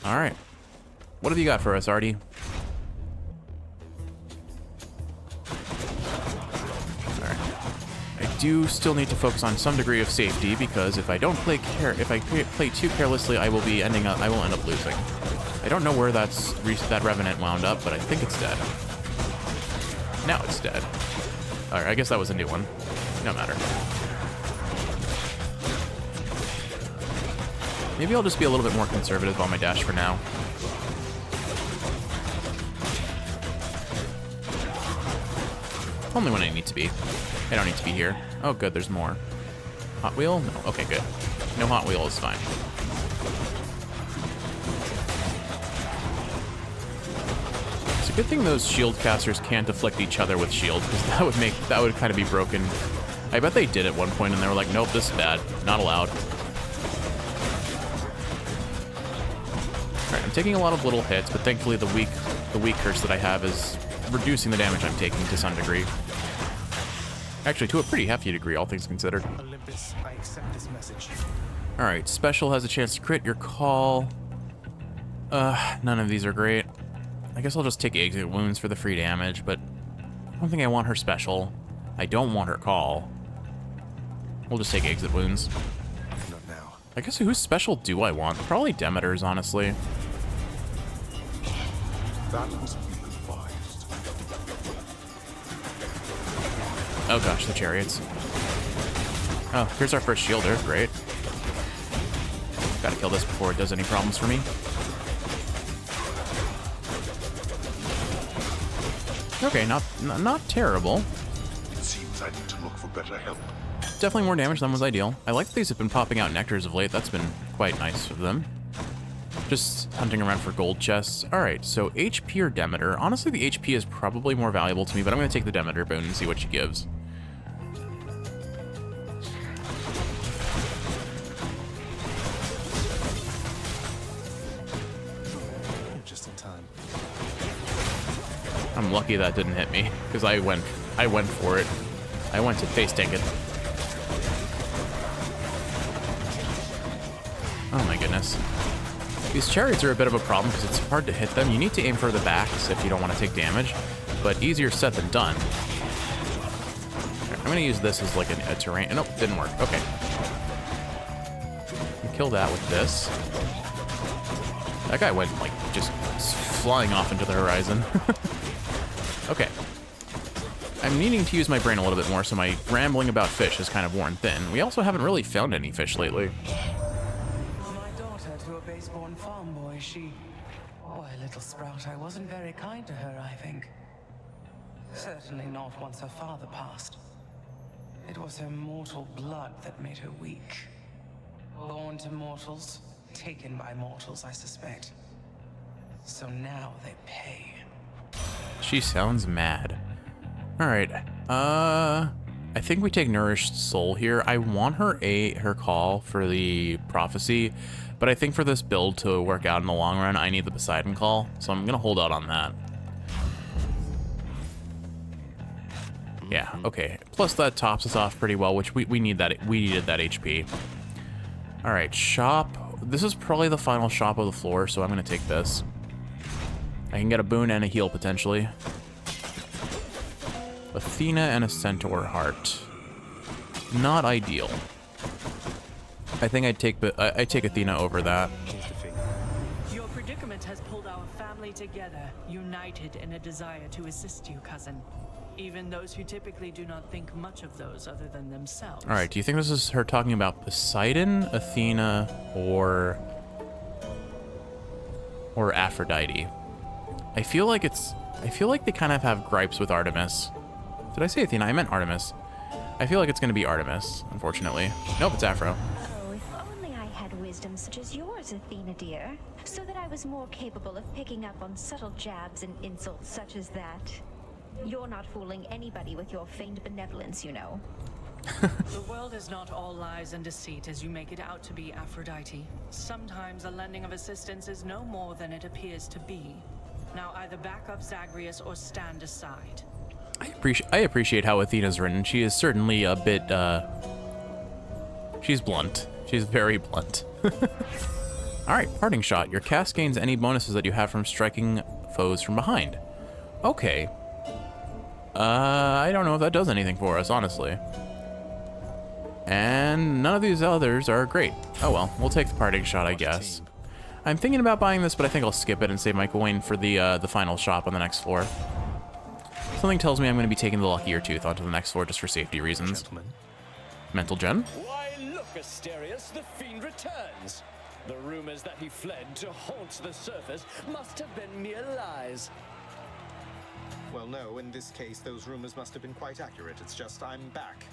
S1: Alright. What have you got for us, Artie? Alright. I do still need to focus on some degree of safety because if I don't play play too carelessly, I will end up losing. I don't know where that Revenant wound up, but I think it's dead. Now it's dead. Alright, I guess that was a new one. No matter. Maybe I'll just be a little bit more conservative on my dash for now. Only when I need to be. I don't need to be here. Oh, good, there's more. Hot Wheel? No. Okay, good. No Hot Wheel is fine. It's a good thing those shield casters can't afflict each other with shield, because that would kind of be broken. I bet they did at one point and they were like, nope, this is bad. Not allowed. Alright, I'm taking a lot of little hits, but thankfully the weak curse that I have is reducing the damage I'm taking to some degree. Actually, to a pretty hefty degree, all things considered.
S2: Olympus, I accept this message.
S1: Alright, special has a chance to crit your call. None of these are great. I guess I'll just take exit wounds for the free damage, but I don't think I want her special. I don't want her call. We'll just take exit wounds.
S2: Not now.
S1: I guess whose special do I want? Probably Demeter's, honestly.
S3: Balance be advised.
S1: Oh gosh, the chariots. Oh, here's our first shielder. Great. Gotta kill this before it does any problems for me. Okay, not terrible.
S3: It seems I need to look for better help.
S1: Definitely more damage than was ideal. I like that these have been popping out nectars of late. That's been quite nice of them. Just hunting around for gold chests. Alright, so HP or Demeter. Honestly, the HP is probably more valuable to me, but I'm going to take the Demeter boon and see what she gives.
S2: Just in time.
S1: I'm lucky that didn't hit me, because I went for it. I went to face tank it. Oh my goodness. These chariots are a bit of a problem because it's hard to hit them. You need to aim for the backs if you don't want to take damage, but easier said than done. I'm going to use this as like a terrain. Nope, didn't work. Okay. Kill that with this. That guy went like just flying off into the horizon. Okay. I'm needing to use my brain a little bit more, so my rambling about fish has kind of worn thin. We also haven't really found any fish lately.
S7: My daughter to a base-born farm boy, she... Boy, little sprout, I wasn't very kind to her, I think. Certainly not once her father passed. It was her mortal blood that made her weak. Born to mortals, taken by mortals, I suspect. So now they pay.
S1: She sounds mad. Alright, I think we take Nourished Soul here. I want her call for the prophecy, but I think for this build to work out in the long run, I need the Poseidon call, so I'm gonna hold out on that. Yeah, okay. Plus that tops us off pretty well, which we needed that HP. Alright, shop. This is probably the final shop of the floor, so I'm gonna take this. I can get a boon and a heal potentially. Athena and a centaur heart. Not ideal. I think I'd take Athena over that.
S6: Your predicament has pulled our family together, united in a desire to assist you, cousin. Even those who typically do not think much of those other than themselves.
S1: All right, do you think this is her talking about Poseidon, Athena, or Aphrodite? I feel like they kind of have gripes with Artemis. Did I say Athena? I meant Artemis. I feel like it's going to be Artemis, unfortunately. Nope, it's Afro.
S4: Oh, if only I had wisdom such as yours, Athena dear, so that I was more capable of picking up on subtle jabs and insults such as that. You're not fooling anybody with your feigned benevolence, you know.
S6: The world is not all lies and deceit as you make it out to be, Aphrodite. Sometimes a lending of assistance is no more than it appears to be. Now either back up Zagreus or stand aside.
S1: I appreciate how Athena's written. She is certainly a bit, she's blunt. She's very blunt. Alright, parting shot. Your cast gains any bonuses that you have from striking foes from behind. Okay. I don't know if that does anything for us, honestly. And none of these others are great. Oh well, we'll take the parting shot, I guess. I'm thinking about buying this, but I think I'll skip it and save my coin for the final shop on the next floor. Something tells me I'm going to be taking the luckier tooth onto the next floor just for safety reasons.
S2: Gentlemen.
S1: Mental gen?
S11: Why, look, Asterius, the fiend returns. The rumors that he fled to haunt the surface must have been mere lies.
S2: Well, no, in this case, those rumors must have been quite accurate. It's just I'm back.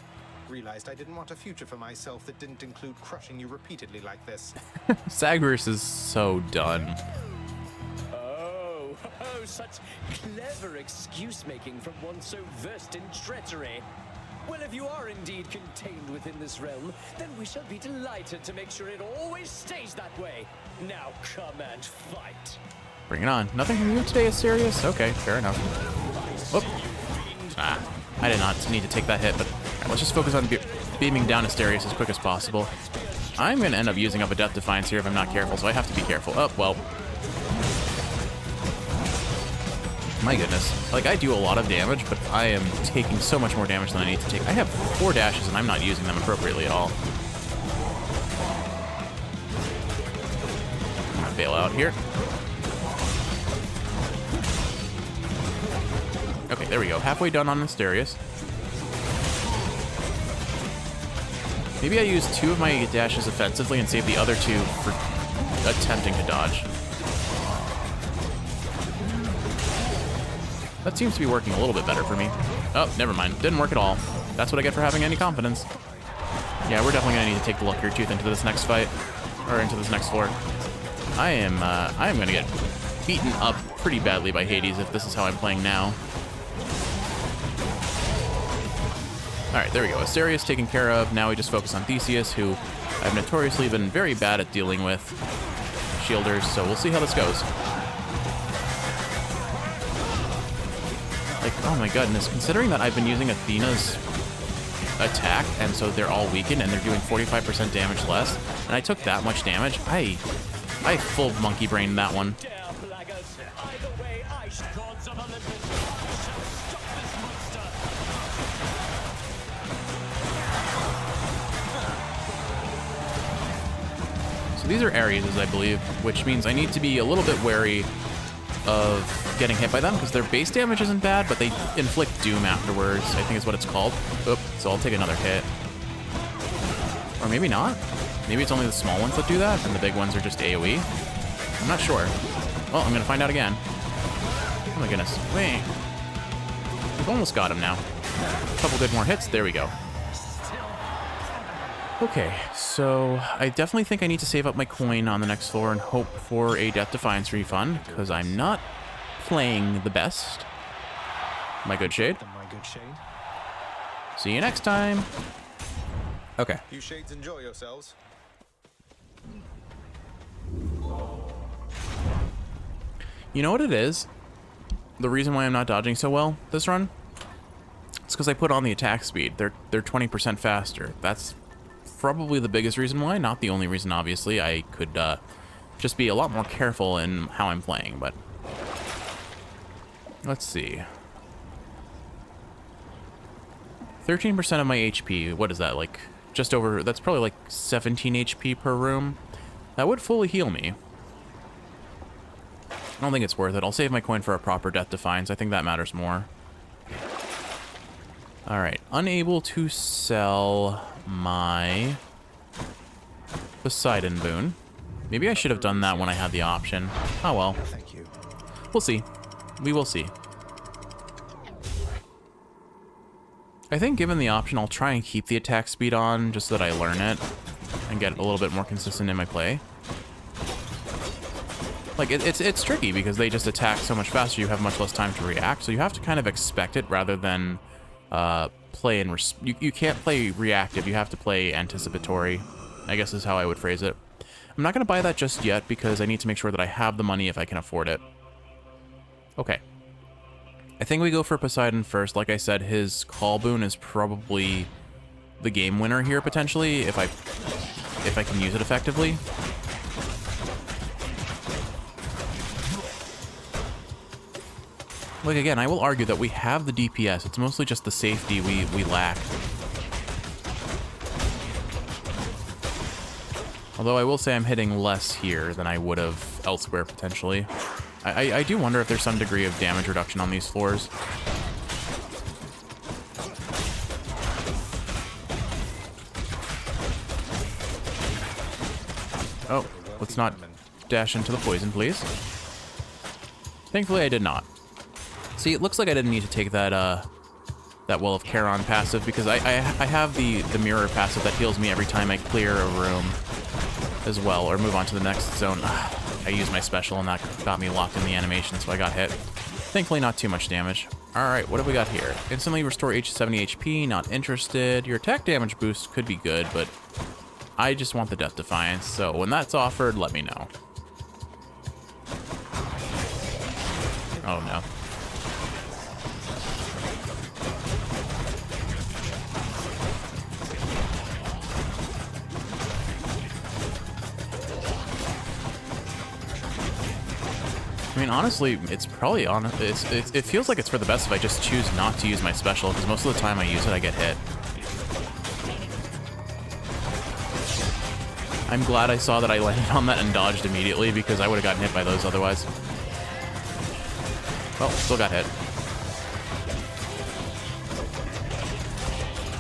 S2: Realized I didn't want a future for myself that didn't include crushing you repeatedly like this.
S1: Zagreus is so done.
S11: Oh, such clever excuse-making from one so versed in treachery. Well, if you are indeed contained within this realm, then we shall be delighted to make sure it always stays that way. Now come and fight.
S1: Bring it on. Nothing from you today, Asterius? Okay, fair enough. Whoop. Ah, I did not need to take that hit, but let's just focus on beaming down Asterius as quick as possible. I'm going to end up using up a Death Defiance here if I'm not careful, so I have to be careful. Oh, well. My goodness. Like, I do a lot of damage, but I am taking so much more damage than I need to take. I have 4 dashes, and I'm not using them appropriately at all. I'm going to bail out here. Okay, there we go. Halfway done on Asterius. Maybe I use 2 of my dashes offensively and save the other 2 for attempting to dodge. That seems to be working a little bit better for me. Oh, never mind. Didn't work at all. That's what I get for having any confidence. Yeah, we're definitely going to need to take the luckier tooth into this next fight. Or into this next floor. I am going to get beaten up pretty badly by Hades if this is how I'm playing now. Alright, there we go. Asterius taken care of. Now we just focus on Theseus, who I've notoriously been very bad at dealing with shielders, so we'll see how this goes. Like, oh my goodness, considering that I've been using Athena's attack, and so they're all weakened, and they're doing 45% damage less, and I took that much damage, I full monkey brained that one. So these are Ares, I believe, which means I need to be a little bit wary of getting hit by them, because their base damage isn't bad, but they inflict doom afterwards, I think is what it's called. Oop, so I'll take another hit. Or maybe not. Maybe it's only the small ones that do that, and the big ones are just AoE. I'm not sure. Well, I'm going to find out again. Oh my goodness. Wait. We've almost got him now. A couple good more hits. There we go. Okay, so I definitely think I need to save up my coin on the next floor and hope for a Death Defiance refund, because I'm not playing the best. My good shade. See you next time. Okay.
S2: You shades enjoy yourselves.
S1: You know what it is? The reason why I'm not dodging so well this run? It's because I put on the attack speed. They're 20% faster. That's probably the biggest reason why. Not the only reason, obviously. I could just be a lot more careful in how I'm playing, but let's see. 13% of my HP. What is that, like just over? That's probably like 17 HP per room. That would fully heal me. I don't think it's worth it. I'll save my coin for a proper Death Defiance. I think that matters more. Alright. Unable to sell my Poseidon boon. Maybe I should have done that when I had the option. Oh well.
S2: Thank you.
S1: We'll see. We will see. I think given the option, I'll try and keep the attack speed on just so that I learn it and get a little bit more consistent in my play. Like, it's tricky because they just attack so much faster, you have much less time to react, so you have to kind of expect it rather than play in... You can't play reactive, you have to play anticipatory, I guess is how I would phrase it. I'm not going to buy that just yet because I need to make sure that I have the money if I can afford it. Okay. I think we go for Poseidon first. Like I said, his call boon is probably the game winner here, potentially, if I can use it effectively. Like, again, I will argue that we have the DPS. It's mostly just the safety we lack. Although I will say I'm hitting less here than I would have elsewhere, potentially. I do wonder if there's some degree of damage reduction on these floors. Oh, let's not dash into the poison, please. Thankfully, I did not. See, it looks like I didn't need to take that that Well of Charon passive because I have the mirror passive that heals me every time I clear a room as well, or move on to the next zone. I used my special and that got me locked in the animation, so I got hit. Thankfully, not too much damage. Alright, what have we got here? Instantly restore 70 HP, not interested. Your attack damage boost could be good, but I just want the Death Defiance, so when that's offered, let me know. Oh no. I mean, honestly, it's probably it feels like it's for the best if I just choose not to use my special, because most of the time I use it, I get hit. I'm glad I saw that I landed on that and dodged immediately, because I would have gotten hit by those otherwise. Well, still got hit.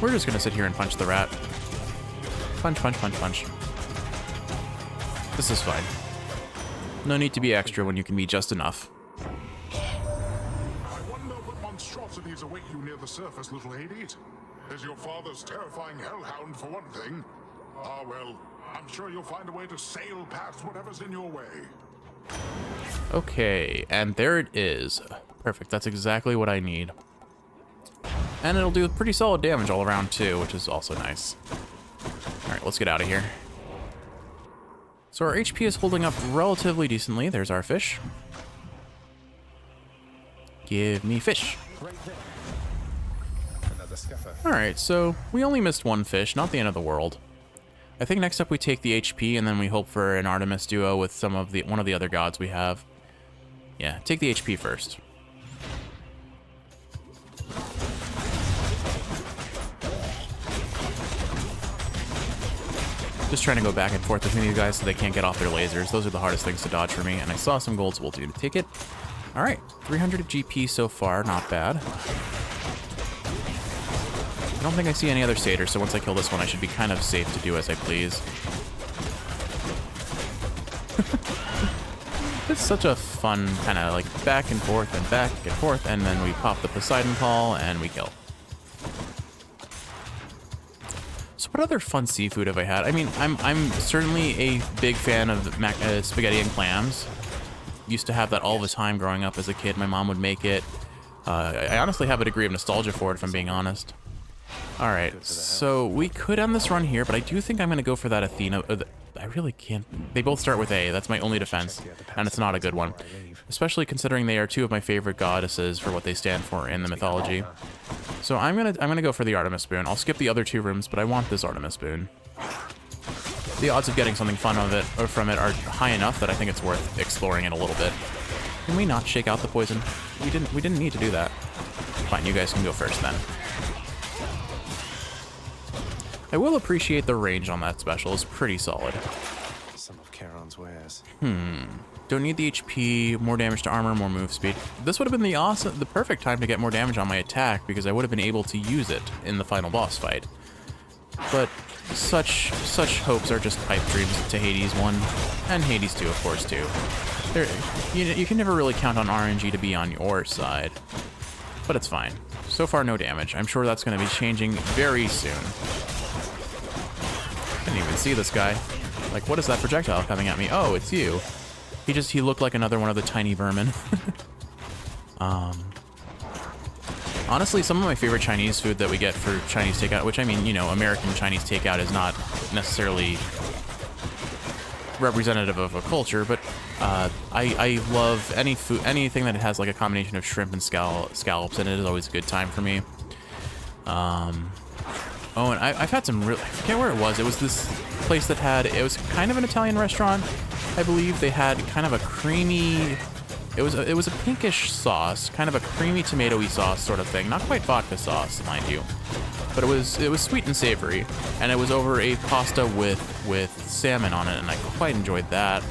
S1: We're just gonna sit here and punch the rat. Punch, punch, punch, punch. This is fine. No need to be extra when you can be just enough.
S3: I wonder what monstrosities await you near the surface, little Hades. There's your father's terrifying hellhound, for one thing. Ah, well, I'm sure you'll find a way to sail past whatever's in your way.
S1: Okay, and there it is. Perfect, that's exactly what I need. And it'll do pretty solid damage all around too, which is also nice. Alright, let's get out of here. So our HP is holding up relatively decently. There's our fish. Give me fish. Alright, so we only missed one fish, not the end of the world. I think next up we take the HP and then we hope for an Artemis duo with one of the other gods we have. Yeah, take the HP first. Just trying to go back and forth between these guys so they can't get off their lasers. Those are the hardest things to dodge for me, and I saw some golds. We'll do to take it. All right, 300 GP so far, not bad. I don't think I see any other satyrs, so once I kill this one, I should be kind of safe to do as I please. It's such a fun kind of like back and forth, and then we pop the Poseidon call and we kill. So what other fun seafood have I had? I mean, I'm certainly a big fan of spaghetti and clams. Used to have that all the time growing up as a kid. My mom would make it. I honestly have a degree of nostalgia for it, if I'm being honest. All right, so we could end this run here, but I do think I'm going to go for that Athena. I really can't. They both start with A. That's my only defense, and it's not a good one. Especially considering they are two of my favorite goddesses for what they stand for in the mythology. So I'm gonna go for the Artemis boon. I'll skip the other two rooms, but I want this Artemis boon. The odds of getting something fun from it are high enough that I think it's worth exploring it a little bit. Can we not shake out the poison? We didn't need to do that. Fine, you guys can go first then. I will appreciate the range on that special. It's pretty solid.
S12: Some of Charon's wares.
S1: Don't need the HP, more damage to armor, more move speed. This would have been the perfect time to get more damage on my attack because I would have been able to use it in the final boss fight. But such hopes are just pipe dreams to Hades 1 and Hades 2, of course, too. You can never really count on RNG to be on your side. but it's fine. So far, no damage. I'm sure that's going to be changing very soon. Didn't even see this guy. Like, what is that projectile coming at me? Oh, it's you. He looked like another one of the tiny vermin. Honestly, some of my favorite Chinese food that we get for Chinese takeout, which I mean, you know, American Chinese takeout is not necessarily representative of a culture, but I love anything that has like a combination of shrimp and scallops, and it is always a good time for me. Oh, and I've had some really, I forget where it was. It was this place that had, it was kind of an Italian restaurant, I believe. They had kind of a creamy, it was a pinkish sauce, kind of a creamy tomatoey sauce sort of thing. Not quite vodka sauce, mind you, but it was sweet and savory, and it was over a pasta with salmon on it, and I quite enjoyed that.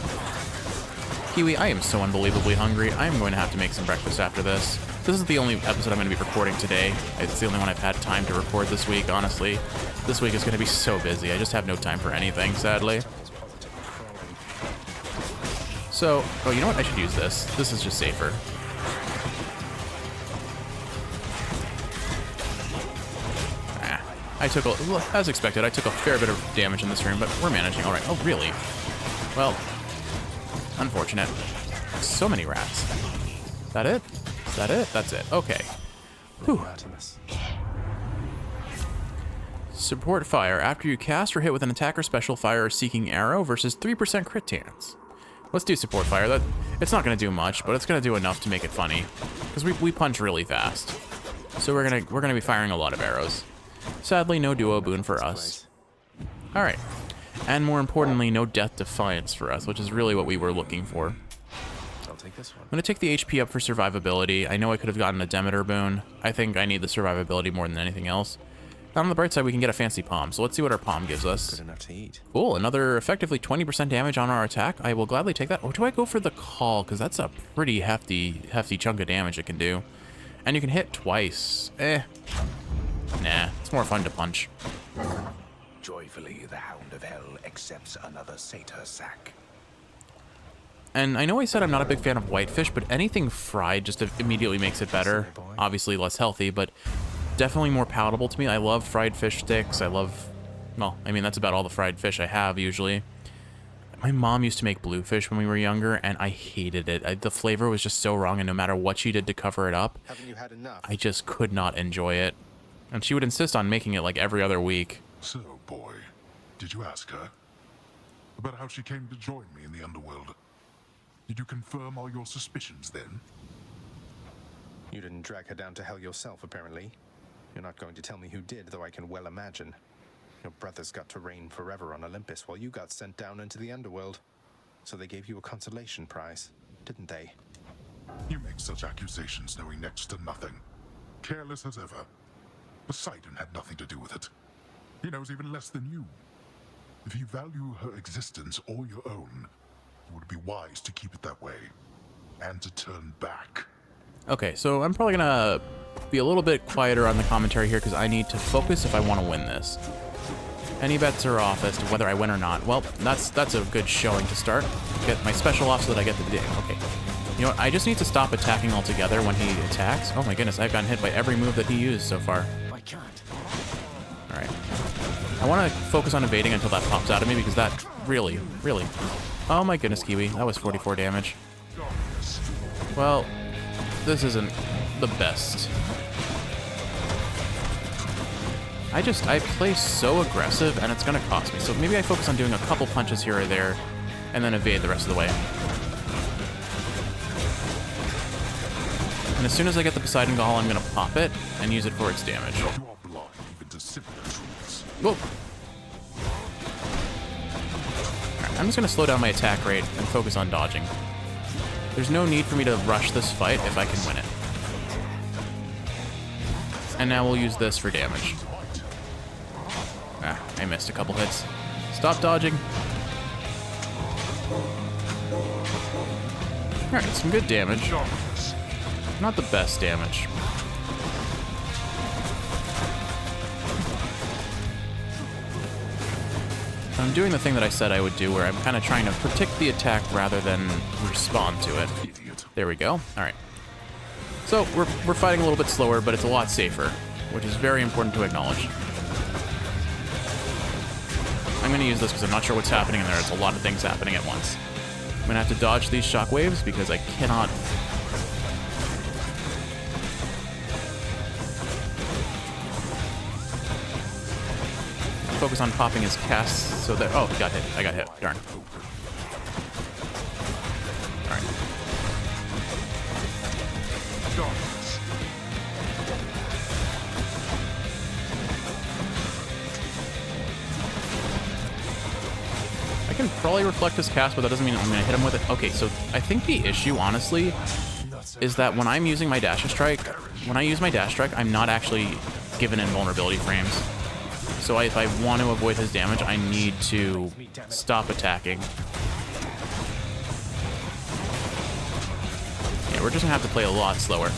S1: Kiwi, I am so unbelievably hungry. I am going to have to make some breakfast after this. This is the only episode I'm going to be recording today. It's the only one I've had time to record this week, honestly. This week is going to be so busy. I just have no time for anything, sadly. So, oh, you know what? I should use this. This is just safer. I took, as expected, I took a fair bit of damage in this room, but we're managing all right. Oh, really? Well, unfortunate. So many rats. Is that it? Is that it? That's it. Okay. Whew. Support fire. After you cast or hit with an attack or special, fire or seeking arrow versus 3% crit chance. Let's do support fire. It's not going to do much, but it's going to do enough to make it funny. Because we punch really fast. So we're gonna be firing a lot of arrows. Sadly, no duo boon for us. Alright. And more importantly, no death defiance for us, which is really what we were looking for.
S12: I'll take this one.
S1: I'm going to take the HP up for survivability. I know I could have gotten a Demeter boon. I think I need the survivability more than anything else. And on the bright side, we can get a fancy palm. So let's see what our palm gives us.
S12: Good enough to eat.
S1: Cool, another effectively 20% damage on our attack. I will gladly take that. Or do I go for the call? Because that's a pretty hefty chunk of damage it can do. And you can hit twice. Nah, it's more fun to punch.
S13: Joyfully, the Hound of Hell accepts another satyr sack.
S1: And I know I said I'm not a big fan of whitefish, but anything fried just immediately makes it better. Obviously less healthy, but definitely more palatable to me. I love fried fish sticks. I love, well, I mean, that's about all the fried fish I have usually. My mom used to make bluefish when we were younger, and I hated it. The flavor was just so wrong, and no matter what she did to cover it up,
S2: Haven't you had enough?
S1: I just could not enjoy it. And she would insist on making it like every other week.
S3: So, boy, did you ask her about how she came to join me in the underworld? Did you confirm all your suspicions then?
S2: You didn't drag her down to hell yourself, apparently. You're not going to tell me who did, though I can well imagine. Your brothers got to reign forever on Olympus while you got sent down into the underworld. So they gave you a consolation prize, didn't they?
S3: You make such accusations knowing next to nothing. Careless as ever. Poseidon had nothing to do with it. He knows even less than you. If you value her existence or your own, it would be wise to keep it that way. And to turn back.
S1: Okay, so I'm probably gonna be a little bit quieter on the commentary here because I need to focus if I want to win this. Any bets are off as to whether I win or not. Well, that's a good showing to start. Get my special off so that I get the day. Okay. You know what? I just need to stop attacking altogether when he attacks. Oh my goodness, I've gotten hit by every move that he used so far.
S13: I can't.
S1: Alright. I want to focus on evading until that pops out of me because that really... Oh my goodness, Kiwi. That was 44 damage. Well, this isn't the best. I play so aggressive and it's going to cost me. So maybe I focus on doing a couple punches here or there and then evade the rest of the way. And as soon as I get the Poseidon Gall, I'm going to pop it and use it for its damage. Whoa. Right, I'm just going to slow down my attack rate and focus on dodging. There's no need for me to rush this fight if I can win it. And now we'll use this for damage. Ah, I missed a couple hits. Stop dodging. Alright, some good damage. Not the best damage. I'm doing the thing that I said I would do, where I'm kind of trying to predict the attack rather than respond to it. There we go. Alright. So we're fighting a little bit slower, but it's a lot safer, which is very important to acknowledge. I'm going to use this because I'm not sure what's happening in there. It's a lot of things happening at once. I'm going to have to dodge these shockwaves because I cannot... Focus on popping his casts so that... Oh, got hit. I got hit. Darn. Alright. I can probably reflect his cast, but that doesn't mean I'm going to hit him with it. Okay, so I think the issue, honestly, is that when I'm using my dash strike, I'm not actually given invulnerability frames. So if I want to avoid his damage, I need to stop attacking. Yeah, we're just going to have to play a lot slower.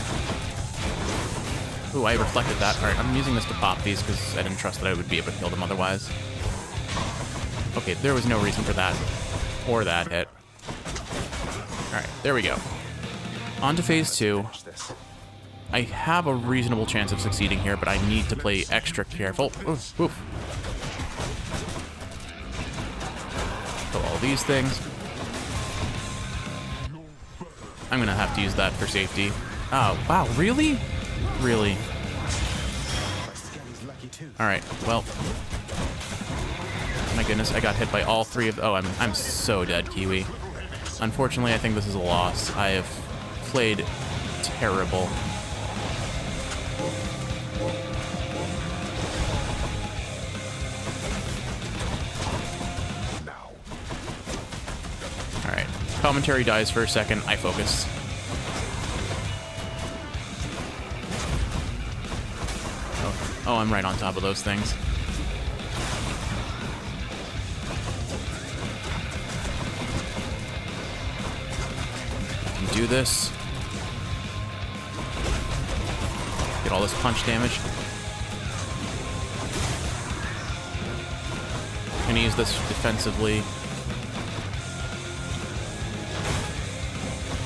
S1: Ooh, I reflected that. Alright, I'm using this to pop these because I didn't trust that I would be able to kill them otherwise. Okay, there was no reason for that. Or that hit. Alright, there we go. On to phase 2. I have a reasonable chance of succeeding here, but I need to play extra careful. Oof, oof. Kill all these things. I'm gonna have to use that for safety. Oh, wow, really? Really? Alright, well. My goodness, I got hit by all 3 of... Oh, I'm so dead, Kiwi. Unfortunately, I think this is a loss. I have played terrible. Alright, commentary dies for a second, I focus. Oh, I'm right on top of those things. Do this. Get all this punch damage. I'm gonna use this defensively.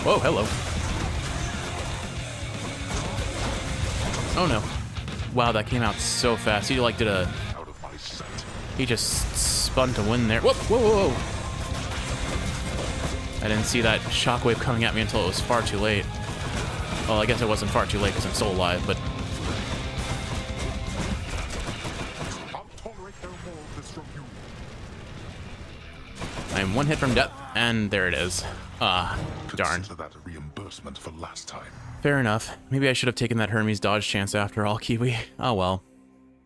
S1: Whoa, hello. Oh no. Wow, that came out so fast. He like did a... He just spun to win there. Whoop, whoa, whoa, whoa. I didn't see that shockwave coming at me until it was far too late. Well, I guess it wasn't far too late because I'm still alive, but... I'm 1 hit from death, and there it is. Ah, darn.
S3: Consider that a reimbursement for last time.
S1: Fair enough. Maybe I should have taken that Hermes dodge chance after all, Kiwi. Oh well.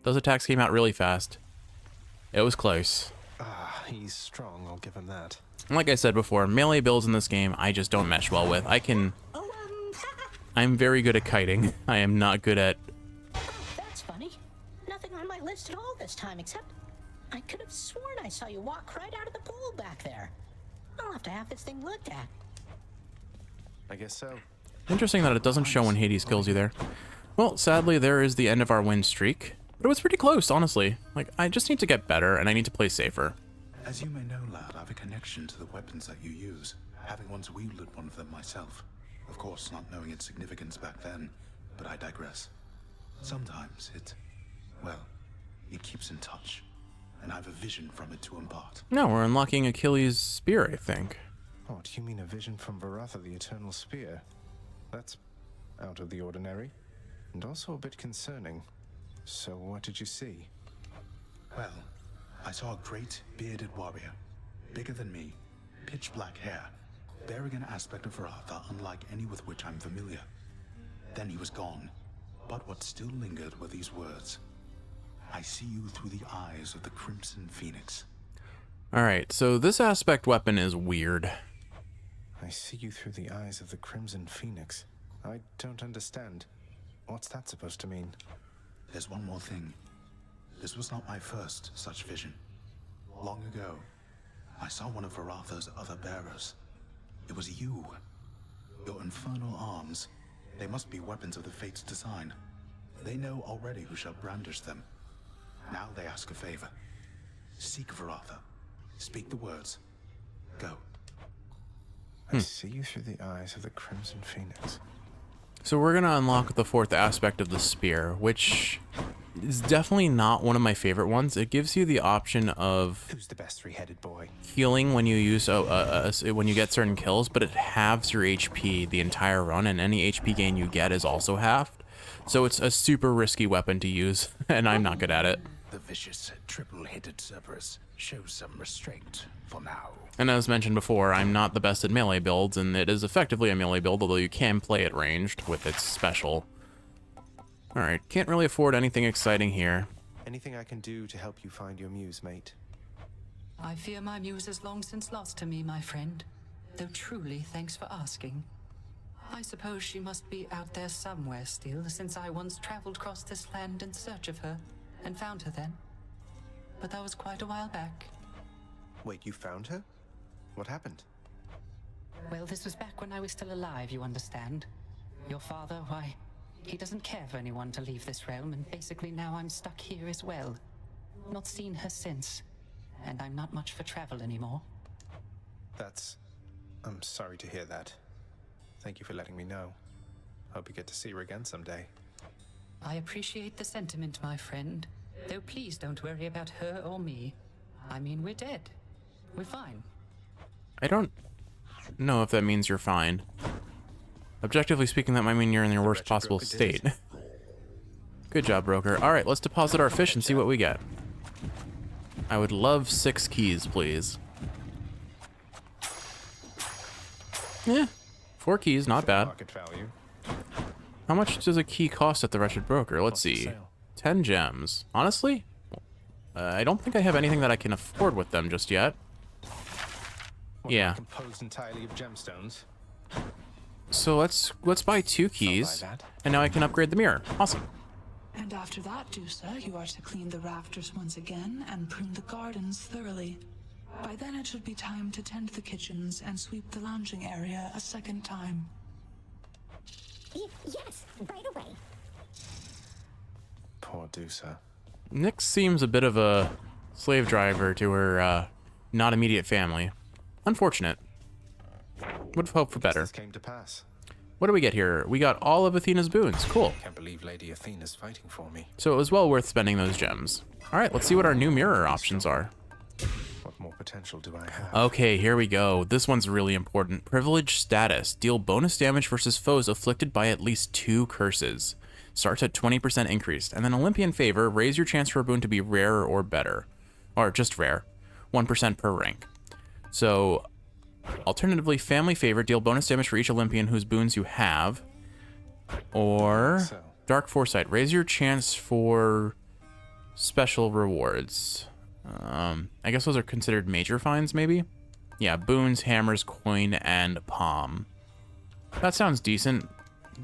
S1: Those attacks came out really fast. It was close.
S2: He's strong, I'll give him that.
S1: Like I said before, melee builds in this game, I just don't mesh well with. I'm very good at kiting. I am not good at...
S14: That's funny. Nothing on my list at all this time, except I could have sworn I saw you walk right out of the pool back there. I'll have to have this thing looked at.
S2: I guess so.
S1: Interesting that it doesn't show when Hades kills you there. Well, sadly, there is the end of our win streak. But it was pretty close, honestly. Like, I just need to get better, and I need to play safer.
S13: As you may know, lad, I have a connection to the weapons that you use, having once wielded one of them myself. Of course, not knowing its significance back then, but I digress. Sometimes it keeps in touch, and I have a vision from it to impart.
S1: No, we're unlocking Achilles' spear, I think.
S2: Oh, do you mean a vision from Varatha, the Eternal Spear? That's out of the ordinary, and also a bit concerning. So what did you see?
S13: Well, I saw a great bearded warrior, bigger than me, pitch black hair, bearing an aspect of Varatha unlike any with which I'm familiar. Then he was gone, but what still lingered were these words. I see you through the eyes of the Crimson Phoenix.
S1: Alright, so this aspect weapon is weird.
S2: I see you through the eyes of the Crimson Phoenix. I don't understand. What's that supposed to mean?
S13: There's one more thing. This was not my first such vision. Long ago, I saw one of Varatha's other bearers. It was you. Your infernal arms. They must be weapons of the Fates' design. They know already who shall brandish them. Now they ask a favor. Seek Varatha. Speak the words. Go.
S2: I see you through the eyes of the Crimson Phoenix.
S1: So we're gonna unlock the fourth aspect of the spear, which is definitely not one of my favorite ones. It gives you the option of
S2: Who's the best three-headed boy?
S1: healing when you use when you get certain kills, but it halves your HP the entire run, and any HP gain you get is also halved. So it's a super risky weapon to use, and I'm not good at it.
S13: The vicious triple-headed Cerberus shows some restraint for now.
S1: And as mentioned before, I'm not the best at melee builds, and it is effectively a melee build, although you can play it ranged with its special. Alright, can't really afford anything exciting here.
S2: Anything I can do to help you find your muse, mate?
S7: I fear my muse is long since lost to me, my friend. Though truly, thanks for asking. I suppose she must be out there somewhere still, since I once traveled across this land in search of her, and found her then. But that was quite a while back.
S2: Wait, you found her? What happened?
S7: Well, this was back when I was still alive, you understand. Your father, why, he doesn't care for anyone to leave this realm, and basically now I'm stuck here as well. Not seen her since, and I'm not much for travel anymore.
S2: I'm sorry to hear that. Thank you for letting me know. Hope you get to see her again someday.
S7: I appreciate the sentiment, my friend. Though please don't worry about her or me. I mean, we're dead. We're fine.
S1: I don't know if that means you're fine. Objectively speaking, that might mean you're in your worst possible state. Good job, broker. Alright, let's deposit our fish and see what we get. I would love 6 keys, please. Yeah, 4 keys, not bad.
S2: Market value.
S1: How much does a key cost at the Wretched Broker? Let's see. 10 gems. Honestly, I don't think I have anything that I can afford with them just yet. Yeah.
S2: Composed entirely of gemstones.
S1: So let's buy 2 keys, and now I can upgrade the mirror. Awesome.
S15: And after that, Dusa, you are to clean the rafters once again and prune the gardens thoroughly. By then it should be time to tend the kitchens and sweep the lounging area a second time.
S14: Yes, right away.
S2: Poor Dusa.
S1: Nyx seems a bit of a slave driver to her not immediate family. Unfortunate. Would have hoped for better.
S2: This came to pass.
S1: What do we get here? We got all of Athena's boons. Cool.
S2: Can't believe Lady Athena's fighting for me.
S1: So it was well worth spending those gems. All right, let's see what our new mirror options are.
S2: What more potential do I have?
S1: Okay, here we go. This one's really important. Privilege status. Deal bonus damage versus foes afflicted by at least 2 curses. Starts at 20% increased. And then Olympian favor. Raise your chance for a boon to be rarer or better. Or just rare. 1% per rank. So, alternatively, family favor. Deal bonus damage for each Olympian whose boons you have. Or dark foresight. Raise your chance for special rewards. I guess those are considered major finds, maybe? Yeah, boons, hammers, coin, and palm. That sounds decent,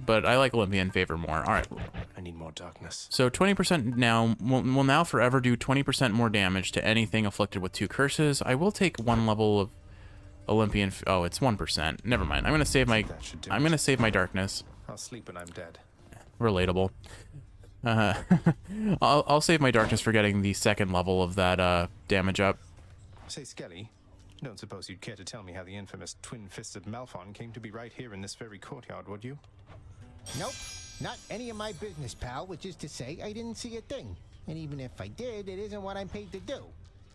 S1: but I like Olympian favor more. All right.
S2: I need more darkness.
S1: So 20% now will now forever do 20% more damage to anything afflicted with 2 curses. I will take 1 level of Olympian. Oh, it's 1%. Never mind. I'm gonna save my darkness.
S2: I'll sleep when I'm dead.
S1: Relatable. I'll save my darkness for getting the 2nd level of that damage up.
S2: Say, Skelly, don't suppose you'd care to tell me how the infamous twin-fisted Malphon came to be right here in this very courtyard, would you?
S16: Nope, not any of my business, pal, which is to say I didn't see a thing. And even if I did, it isn't what I'm paid to do.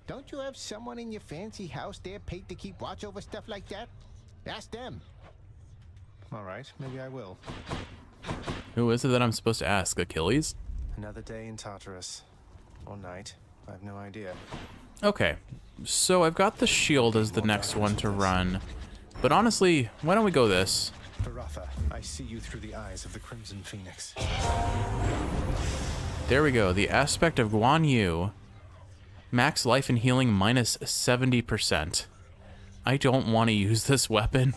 S16: Don't you have someone in your fancy house there paid to keep watch over stuff like that? Ask them.
S2: All right, maybe I will.
S1: Who is it that I'm supposed to ask? Achilles?
S2: Another day in Tartarus. Or night. I have no idea.
S1: Okay, so I've got the shield as the next one to run. But honestly, why don't we go this?
S2: Baratha, I see you through the eyes of the Crimson Phoenix.
S1: There we go. The aspect of Guan Yu. Max life and healing minus 70%. I don't want to use this weapon.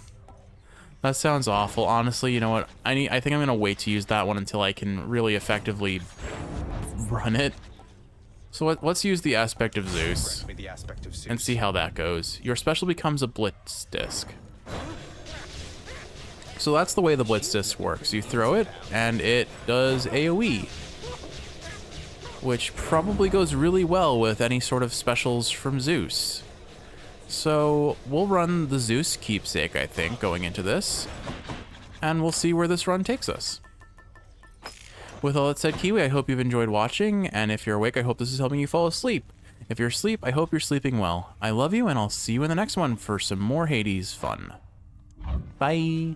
S1: That sounds awful. Honestly, you know what? I think I'm going to wait to use that one until I can really effectively run it. So let's use the aspect of Zeus and see how that goes. Your special becomes a blitz disc. So that's the way the blitz disc works. You throw it and it does AoE, which probably goes really well with any sort of specials from Zeus. So we'll run the Zeus keepsake, I think, going into this. and we'll see where this run takes us. With all that said, Kiwi, I hope you've enjoyed watching, and if you're awake, I hope this is helping you fall asleep. If you're asleep, I hope you're sleeping well. I love you, and I'll see you in the next one for some more Hades fun. Bye!